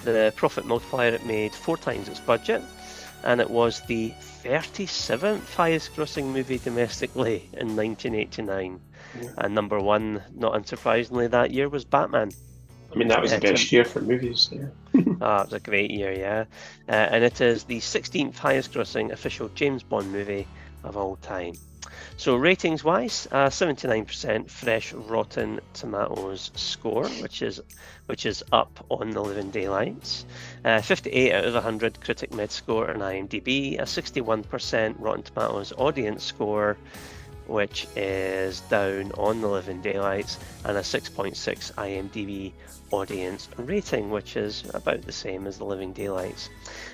The profit multiplier, it made 4 times its budget, and it was the 37th highest grossing movie domestically in 1989. And number one, not unsurprisingly, that year was Batman. I mean, that was the best year for movies, yeah. It was a great year, yeah. And it is the 16th highest grossing official James Bond movie of all time. So ratings-wise, 79% fresh Rotten Tomatoes score, which is up on The Living Daylights. 58 out of 100 critic mid-score on IMDb, a 61% Rotten Tomatoes audience score, which is down on The Living Daylights, and a 6.6 IMDb audience rating, which is about the same as The Living Daylights.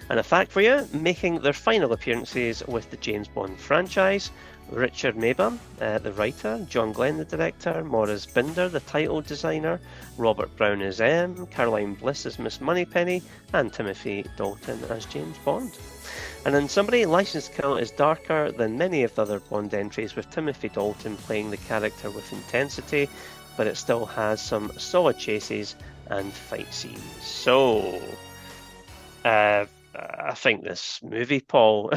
And a fact for you, making their final appearances with the James Bond franchise, Richard Maybaum, the writer, John Glenn, the director, Maurice Binder, the title designer, Robert Brown as M, Caroline Bliss as Miss Moneypenny, and Timothy Dalton as James Bond. And in summary, License to Kill is darker than many of the other Bond entries, with Timothy Dalton playing the character with intensity, but it still has some solid chases and fight scenes. So, I think this movie, Paul,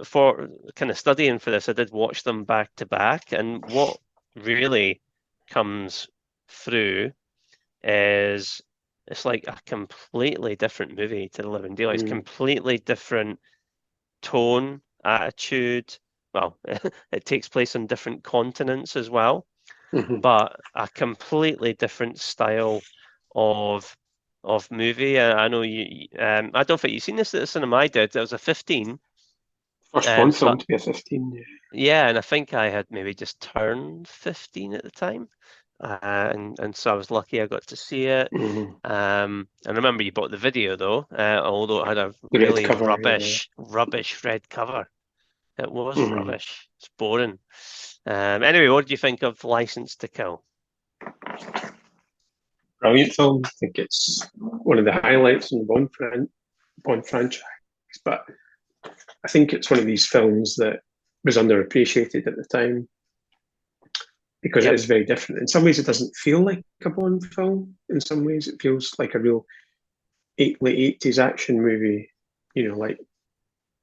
for kind of studying for this, I did watch them back to back, and what really comes through is it's like a completely different movie to The Living Daylights, completely different tone, attitude. Well, it takes place on different continents as well, but a completely different style of movie. I know you. I don't think you've seen this at the cinema. I did. It was a 15. First Bond film to be a 15. Yeah, and I think I had maybe just turned 15 at the time. And so I was lucky I got to see it. And I remember you bought the video though, although it had a really rubbish red cover. It was rubbish. It's boring. Anyway, what did you think of License to Kill? Brilliant film. I think it's one of the highlights in the Bond franchise. But I think it's one of these films that was underappreciated at the time because it is very different. In some ways, it doesn't feel like a Bond film. In some ways, it feels like a real late 80s action movie, like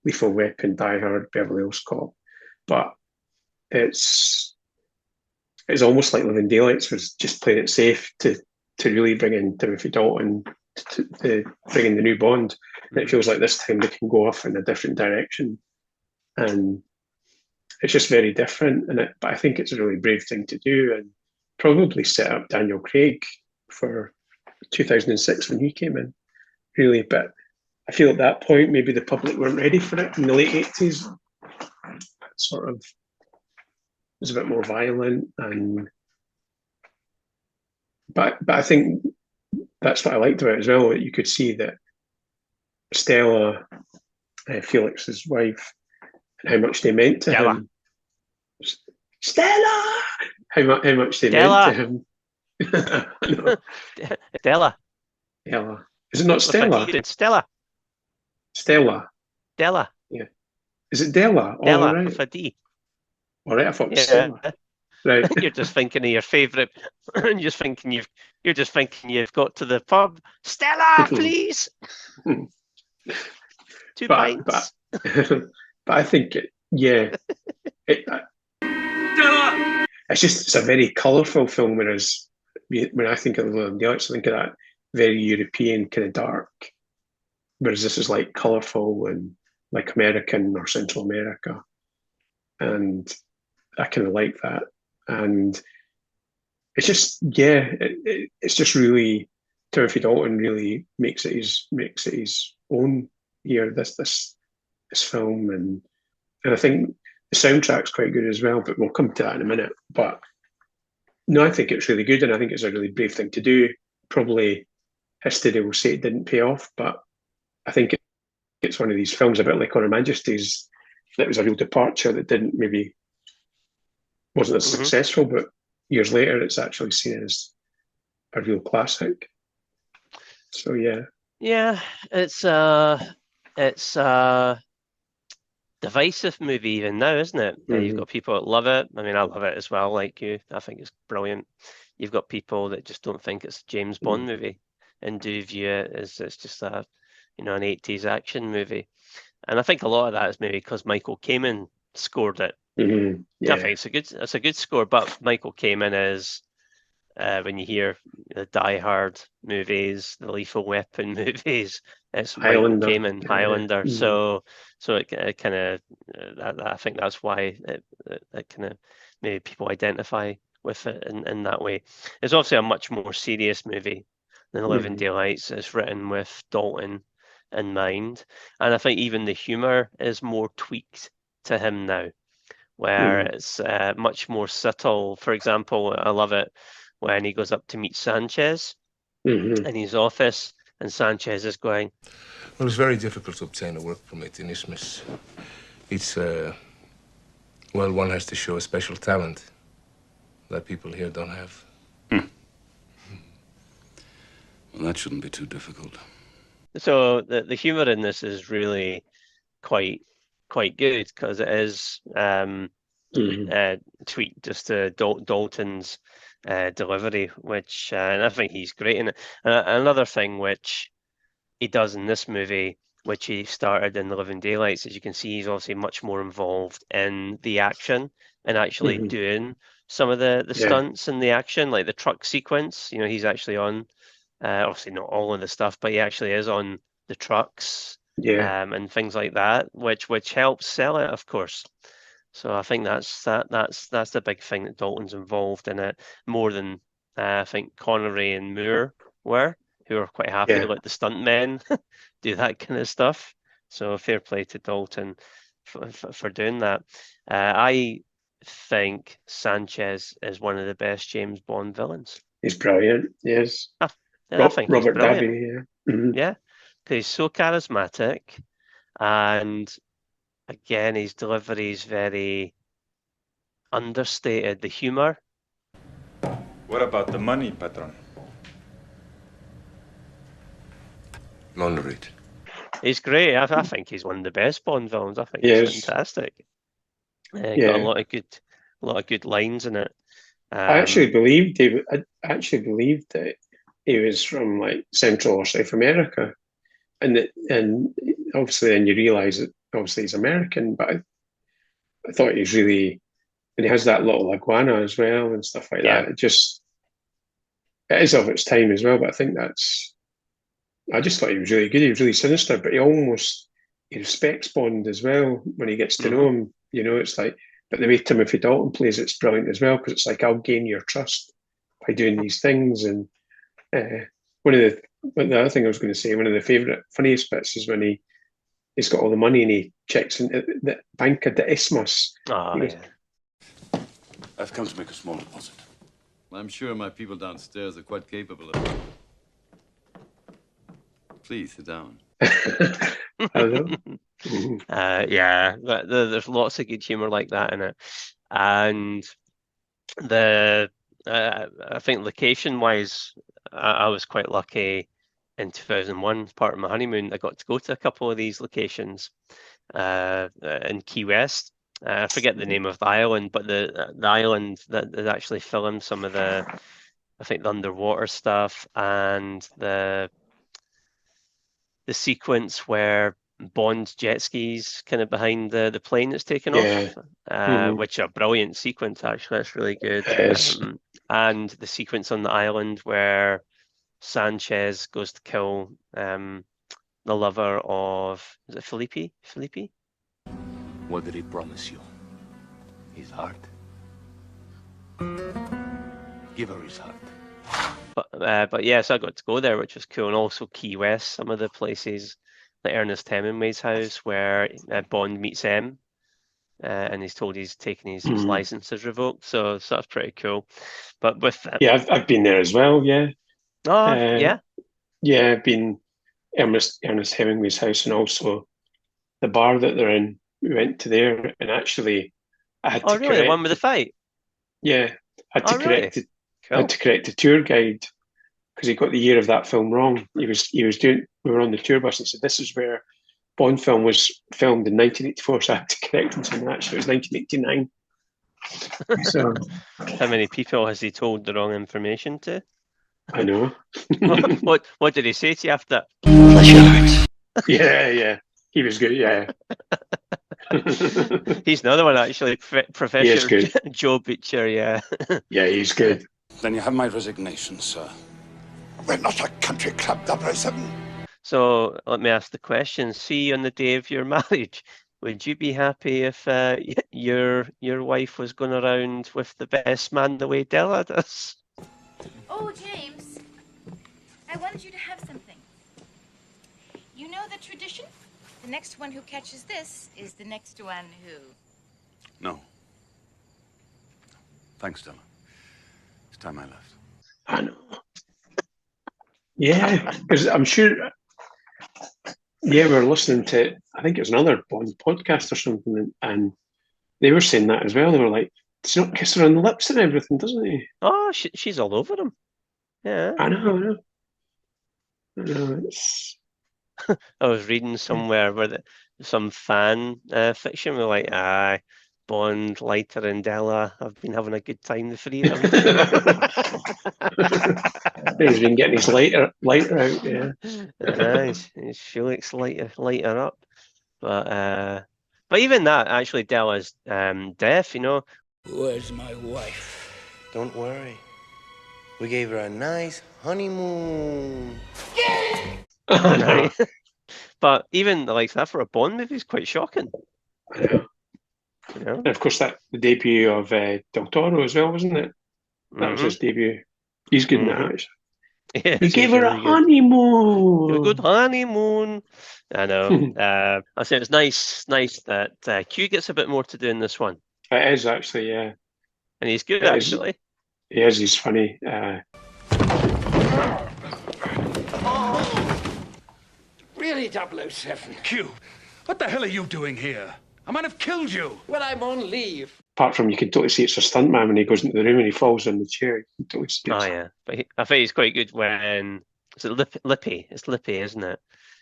Lethal Weapon, Die Hard, Beverly Hills Cop. But it's almost like Living Daylights was just playing it safe to really bring in Timothy Dalton, to bring in the new Bond. And it feels like this time they can go off in a different direction. And it's just very different. But I think it's a really brave thing to do and probably set up Daniel Craig for 2006 when he came in, really. But I feel at that point, maybe the public weren't ready for it in the late 80s. It sort of was a bit more violent. But I think that's what I liked about it as well. You could see that Stella, Felix's wife, and how much they meant to him. Stella! How much they meant to him. Stella. Stella. Is it not Stella? Stella. Stella. Della. Yeah. Is it Della? Della, right. with a D. All right, I thought it was Stella. Right. You're just thinking of your favourite. You're just thinking you've got to the pub. Stella, please. 2 pints. But I think it's a very colourful film. Whereas when I think of The Living Daylights, I think of that very European kind of dark. Whereas this is like colourful and like American or Central America, and I kind of like that. And it's just it's just really Timothy Dalton really makes it his own here. This film, and I think the soundtrack's quite good as well. But we'll come to that in a minute. But no, I think it's really good, and I think it's a really brave thing to do. Probably history will say it didn't pay off, but I think it's one of these films, a bit like On Her Majesty's, that was a real departure that wasn't as successful, but years later it's actually seen as a real classic. So yeah, it's a divisive movie even now, isn't it? You've got people that love it. I mean, I love it as well, like you. I think it's brilliant. You've got people that just don't think it's a James Bond movie and do view it as it's just an 80s action movie. And I think a lot of that is maybe because Michael Kamen scored it. I think it's a good score, but Michael Kamen is when you hear the Die Hard movies, the Lethal Weapon movies, it's Highlander. Michael Kamen, Highlander. So it kind of I think that's why it kind of maybe people identify with it in that way. It's obviously a much more serious movie than Living Daylights. It's written with Dalton in mind, and I think even the humor is more tweaked to him now, where it's much more subtle. For example, I love it when he goes up to meet Sanchez in his office, and Sanchez is going, well, it's very difficult to obtain a work permit in Isthmus. It's one has to show a special talent that people here don't have. Well, that shouldn't be too difficult. So the humor in this is really quite good because it is tweaked just to Dalton's delivery, which and I think he's great in it. Another thing which he does in this movie, which he started in The Living Daylights. As you can see, he's obviously much more involved in the action and actually doing some of the stunts in the action, like the truck sequence. You know, he's actually on, obviously not all of the stuff, but he actually is on the trucks and things like that, which helps sell it, of course. So I think that's the big thing, that Dalton's involved in it more than I think Connery and Moore were, who are quite happy to let the stuntmen do that kind of stuff. So fair play to Dalton for doing that. I think Sanchez is one of the best James Bond villains. He's brilliant, yes. I think Robert he's brilliant. Davi, Yeah, because he's so charismatic, and again, his delivery is very understated. The humor. What about the money, patron? Launder it. He's great. I think he's one of the best Bond villains. I think he's fantastic. Got a lot of good lines in it. I actually believed that he was from like Central or South America, and obviously then you realise that obviously he's American. But I thought he's really, and he has that little iguana as well and stuff like that. It is of its time as well. But I think I just thought he was really good. He was really sinister, but he respects Bond as well when he gets to know him. You know, it's like, but the way Timothy Dalton plays it's brilliant as well, because it's like, I'll gain your trust by doing these things. And the other thing I was going to say, one of the favourite, funniest bits is when he's got all the money and he checks into the Banca de Isthmus. I've come to make a small deposit. I'm sure my people downstairs are quite capable of it. Please sit down. Hello. There's lots of good humor like that in it, and I think location-wise, I was quite lucky. In 2001, part of my honeymoon, I got to go to a couple of these locations in Key West. I forget the name of the island, but the island that actually filmed some of the underwater stuff, and the sequence where Bond jet skis kind of behind the plane that's taken off, which are a brilliant sequence, actually. That's really good. And the sequence on the island where Sanchez goes to kill the lover of, is it Felipe? What did he promise you? His heart? Give her his heart. But yes, I got to go there, which was cool. And also Key West, some of the places, like Ernest Hemingway's house, where Bond meets M, and he's told he's taking his license is revoked. So that's pretty cool. But with I've been there as well. Yeah. I've been Ernest Hemingway's house, and also the bar that they're in. We went to there, and actually, I had to really? The one with the fight? Yeah, I had to correct really? I had to correct the tour guide because he got the year of that film wrong. He was doing. We were on the tour bus and said, "This is where Bond film was filmed in 1984." So I had to correct him saying actually it was 1989. So, how many people has he told the wrong information to? I know. What did he say to you after? Yeah, he was good. Yeah. He's another one, actually. Professor Joe Butcher, yeah. Yeah, he's good. Then you have my resignation, sir. We're not a country club, 007. So let me ask the question. See, on the day of your marriage, would you be happy if your wife was going around with the best man the way Della does? Oh, James, I wanted you to have something. You know the tradition? The next one who catches this is the next one who... No. Thanks, Della. It's time I left. I know. Yeah, because I'm sure... Yeah, we were listening to, I think it was another Bond podcast or something, and they were saying that as well. They were like, does he not kiss her on the lips and everything, doesn't he? Oh, she's all over him. Yeah. I know. It's... I was reading somewhere where some fan fiction were like, Bond, Leiter, and Della have been having a good time, the three of them. He's been getting his lighter out, yeah. His Felix lighter up. But even that, actually, Della's deaf, you know. Where's my wife? Don't worry. We gave her a nice honeymoon. But even like that for a Bond movie is quite shocking. Yeah. You know? And of course, that the debut of Del Toro as well, wasn't it? That was his debut. He's good in that, actually. Yes, We gave her a honeymoon. A good honeymoon. I know. I say it's nice that Q gets a bit more to do in this one. It is actually, yeah. And he's good, actually. He is. He's funny. Really, 007? Q, what the hell are you doing here? I might have killed you. Well, I'm on leave. Apart from you can totally see it's a stuntman when he goes into the room and he falls on the chair. You can totally see Oh, yeah. But I think he's quite good when... Is it Lippy? It's Lippy, isn't it?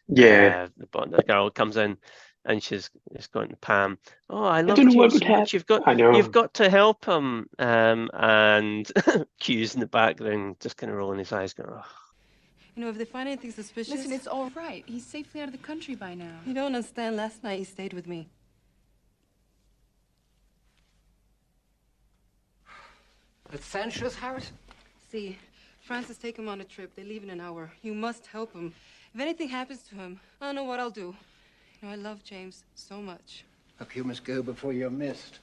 Yeah. The girl comes in and she's going to Pam. Oh, I love don't know you what so would much. happen. You've got to help him. And Q's in the background, just kind of rolling his eyes, going, oh. You know, if they find anything suspicious... Listen, it's all right. He's safely out of the country by now. You don't understand. Last night he stayed with me. At Sanchez's house? See, Francis take him on a trip. They leave in an hour. You must help him. If anything happens to him, I don't know what I'll do. You know, I love James so much. Look, you must go before you're missed.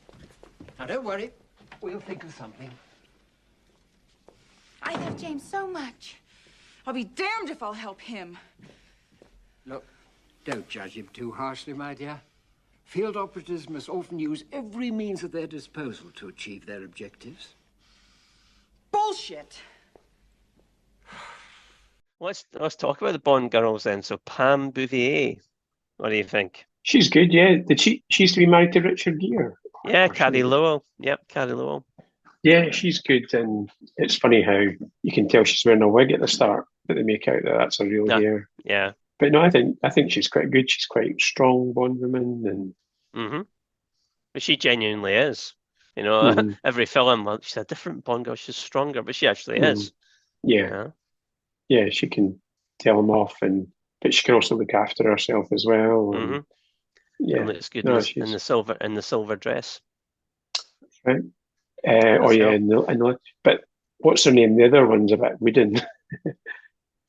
Now, don't worry. We'll think of something. I love James so much. I'll be damned if I'll help him. Look, don't judge him too harshly, my dear. Field operatives must often use every means at their disposal to achieve their objectives. Bullshit! Let's talk about the Bond girls then. So Pam Bouvier, what do you think? She's good, yeah. She used to be married to Richard Gere. Yeah, Carrie Lowell. Yep, Carrie Lowell. Yeah, she's good, and it's funny how you can tell she's wearing a wig at the start, but they make out that that's a real hair. Yeah. But no, I think she's quite good. She's quite strong Bond woman, and But she genuinely is. You know, every film, well, she's a different Bond girl. She's stronger, but she actually is. Yeah. Yeah, she can tell him off, but she can also look after herself as well. And, yeah, and looks good in the silver dress. That's right. But what's her name? The other one's a bit wooden.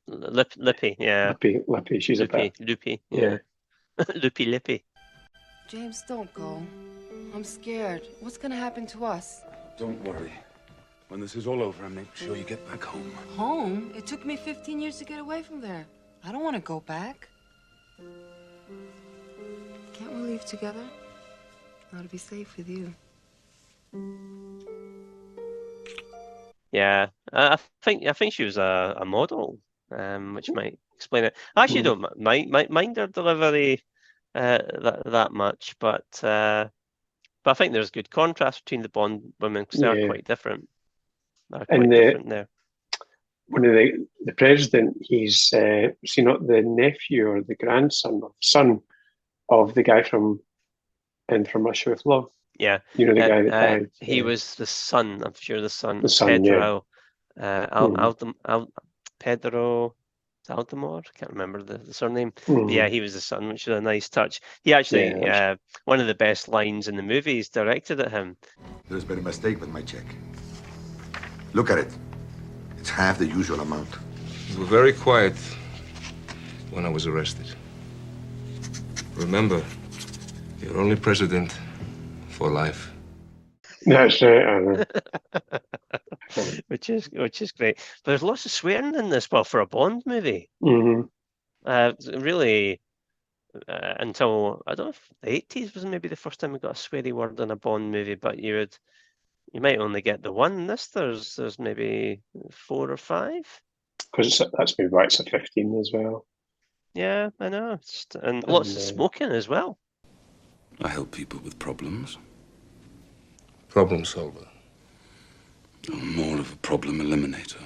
Lippy, yeah. Lippy. She's a bit Loopy, yeah. Lippy. James, don't go. I'm scared. What's gonna happen to us? Don't worry. When this is all over, I'll make sure you get back home. Home? It took me 15 years to get away from there. I don't want to go back. Can't we leave together? I want to be safe with you. Yeah, I think she was a model, which might explain it. I actually don't mind her delivery that much, but I think there's good contrast between the Bond women because they're quite different. They're quite different there. One of the president, he's not the nephew or the grandson or son of the guy from Russia with Love. Yeah, you know the guy that died. He was the son. I'm sure the son. Pedro. Pedro Aldemar. I can't remember the surname. Yeah, he was the son, which is a nice touch. He actually, one of the best lines in the movie is directed at him. There's been a mistake with my check. Look at it. It's half the usual amount. You were very quiet when I was arrested. Remember, you're only president for life. That's right. which is great. But there's lots of swearing in this. Well, for a Bond movie, really, until I don't know if the 80s was maybe the first time we got a sweary word in a Bond movie. But you might only get the one. There's maybe 4 or 5. Because that's maybe why it's a 15 as well. Yeah, I know. And lots of smoking as well. I help people with problems. Problem solver. I'm more of a problem eliminator.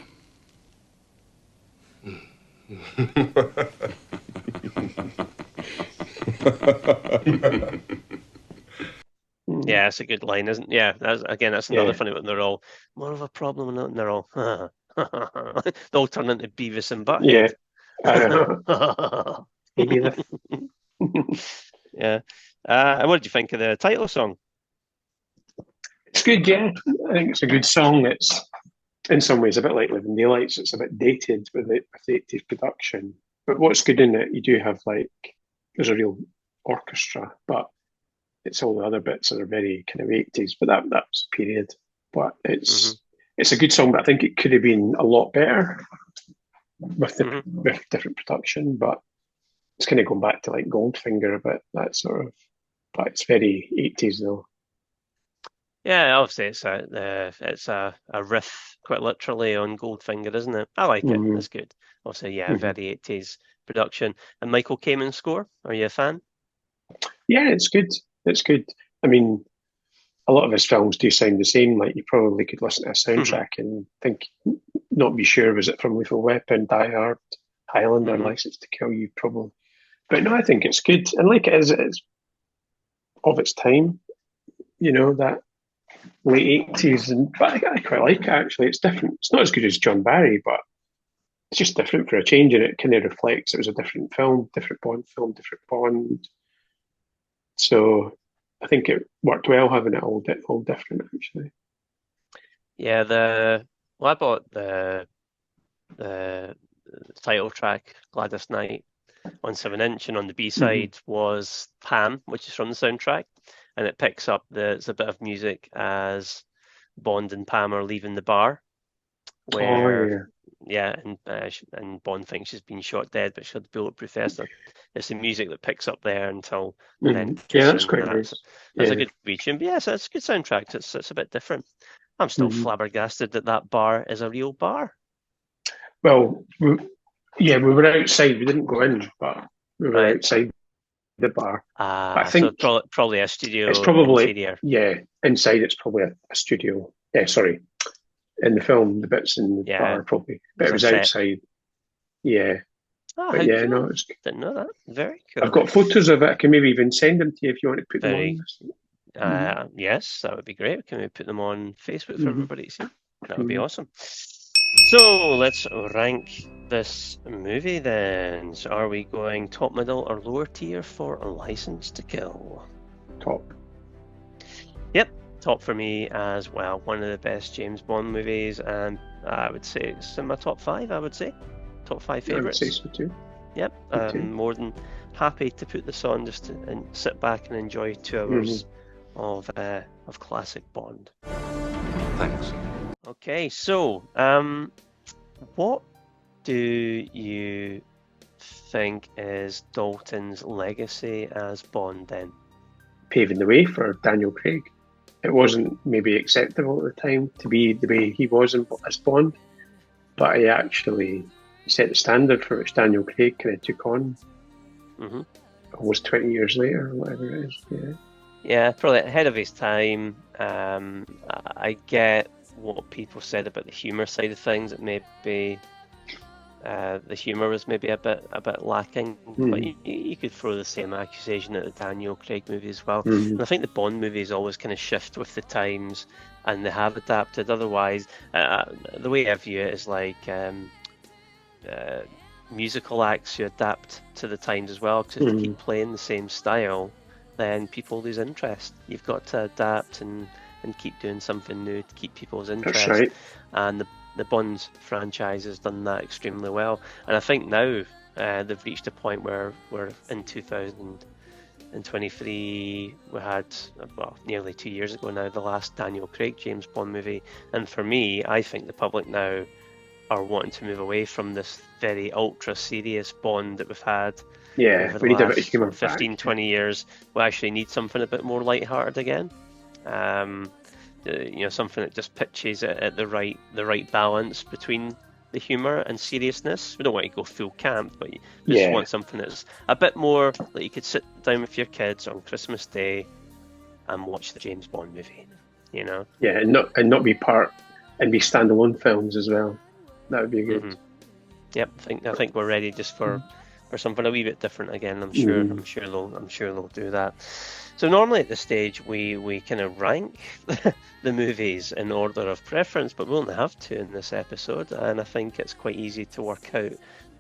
Yeah, it's a good line, isn't it? Yeah, that's another funny one. They're all more of a problem, and they're all they all turn into Beavis and Butthead. Yeah. And what did you think of the title song? It's good, yeah. I think it's a good song. It's in some ways a bit like Living Daylights. It's a bit dated with the 80s production. But what's good in it, you do have there's a real orchestra, but it's all the other bits that are very kind of 80s. But that's period. But it's a good song, but I think it could have been a lot better with with different production. But it's kind of going back to like Goldfinger a bit, that sort of. But it's very 80s though. Yeah, obviously it's a riff, quite literally, on Goldfinger, isn't it? I like it. It's good. Obviously, yeah, very 80s production. And Michael Kamen's score, are you a fan? Yeah, it's good. It's good. I mean, a lot of his films do sound the same. Like you probably could listen to a soundtrack and not be sure, was it from Lethal Weapon, Die Hard, Highlander, License to Kill You, probably. But no, I think it's good. And like it is of its time, that late 80s, but I quite like it actually. It's different. It's not as good as John Barry, but it's just different for a change, and it kind of reflects it was a different film, different Bond film, different Bond. So I think it worked well having it all different actually. Yeah, I bought the title track Gladys Knight on 7-inch, and on the B-side was Pam, which is from the soundtrack, and it picks up there's a bit of music as Bond and Pam are leaving the bar, where and Bond thinks she's been shot dead, but she had the bulletproof vest on. It's the music that picks up there until then. Yeah, that's quite nice. That's a good region, but yeah, so it's a good soundtrack. It's a bit different. I'm still flabbergasted that bar is a real bar. Well, we were outside. We didn't go in, but we were outside the bar. I think so probably a studio. It's probably interior. Inside it's probably a studio. Yeah, sorry. In the film, the bits in the bar probably, but it was outside. Yeah. Oh, but yeah, no, it's didn't know that. Very cool. I've got photos of it. I can maybe even send them to you if you want to put them on. Yes, that would be great. Can we put them on Facebook for everybody to see? That would be awesome. So let's rank this movie then. So are we going top, middle, or lower tier for A License to Kill? Top. Yep, top for me as well. One of the best James Bond movies, and I would say it's in my top 5. I would say top 5 favorites. I would say so too. Yep, I'm more than happy to put this on just to sit back and enjoy 2 hours of classic Bond. Thanks. Okay, so what do you think is Dalton's legacy as Bond then? Paving the way for Daniel Craig. It wasn't maybe acceptable at the time to be the way he was as Bond, but he actually set the standard for which Daniel Craig kind of took on almost 20 years later or whatever it is. Yeah, probably ahead of his time. I get what people said about the humour side of things. It may be the humour was maybe a bit lacking, but you could throw the same accusation at the Daniel Craig movie as well. And I think the Bond movies always kind of shift with the times, and they have adapted. Otherwise, the way I view it is like musical acts who adapt to the times as well, because if they keep playing the same style, then people lose interest. You've got to adapt and keep doing something new to keep people's interest. That's right. And the Bond franchise has done that extremely well. And I think now they've reached a point where we're in 2023. We had, nearly 2 years ago now, the last Daniel Craig James Bond movie. And for me, I think the public now are wanting to move away from this very ultra serious Bond that we've had over the last 15, 20 years. We actually need something a bit more lighthearted again. Something that just pitches it at the right balance between the humour and seriousness. We don't want to go full camp, but you just want something that's a bit more like you could sit down with your kids on Christmas Day and watch the James Bond movie. Yeah, and not be part and be standalone films as well. That would be good. Yep, I think we're ready just for or something a wee bit different again. I'm sure they'll do that. So normally at this stage we kind of rank the movies in order of preference, but we only have 2 in this episode, and I think it's quite easy to work out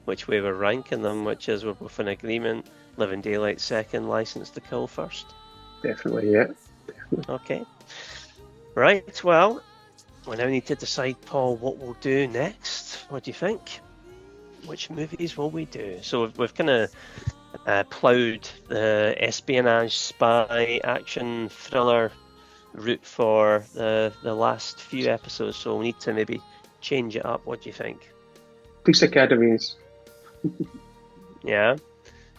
which way we're ranking them, which is we're both in agreement. Living Daylight second, License to Kill first. Definitely, yeah. Definitely. Okay. Right, well, we now need to decide, Paul, what we'll do next. What do you think? Which movies will we do? So we've kind of ploughed the espionage, spy, action, thriller route for the last few episodes, so we need to maybe change it up. What do you think? Police Academies. Yeah,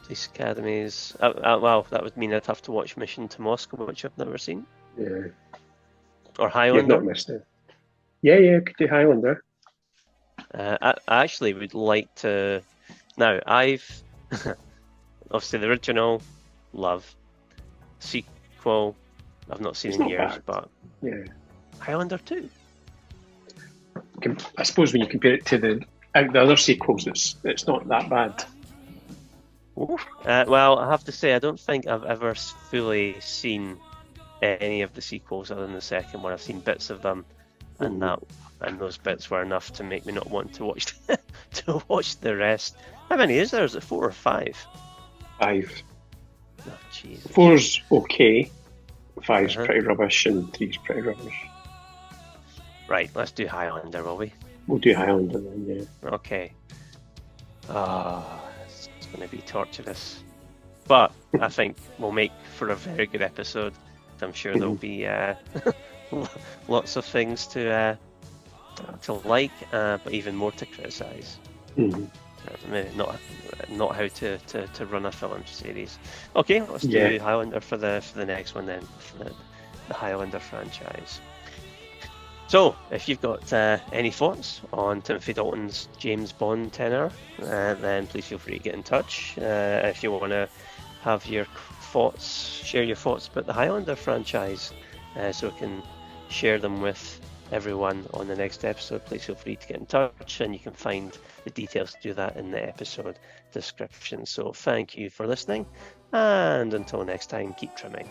Police Academies. Well, that would mean I'd have to watch Mission to Moscow, which I've never seen. Yeah. Or Highlander. You've not missed it. Yeah, could do Highlander. I actually would like to. Now, I've obviously the original, love. Sequel, I've not seen in years, but yeah, Highlander 2. I suppose when you compare it to the other sequels, it's not that bad. Well, I have to say, I don't think I've ever fully seen any of the sequels other than the second one. I've seen bits of them, and those bits were enough to make me not want to watch to watch the rest. How many is there? Is it 4 or 5? 5. Oh, jeez. 4's okay. 5's pretty rubbish, and 3's pretty rubbish. Right, let's do Highlander, will we? We'll do Highlander then, yeah. Okay. It's going to be torturous. But I think we'll make for a very good episode. I'm sure there'll be lots of things to like, but even more to criticise. Maybe not how to run a film series. Okay, let's do Highlander for the next one then, for the Highlander franchise. So, if you've got any thoughts on Timothy Dalton's James Bond tenure, then please feel free to get in touch. If you want to have your thoughts, share your thoughts about the Highlander franchise, so we can share them with everyone on the next episode, please feel free to get in touch, and you can find the details to do that in the episode description. So thank you for listening, and until next time, keep trimming.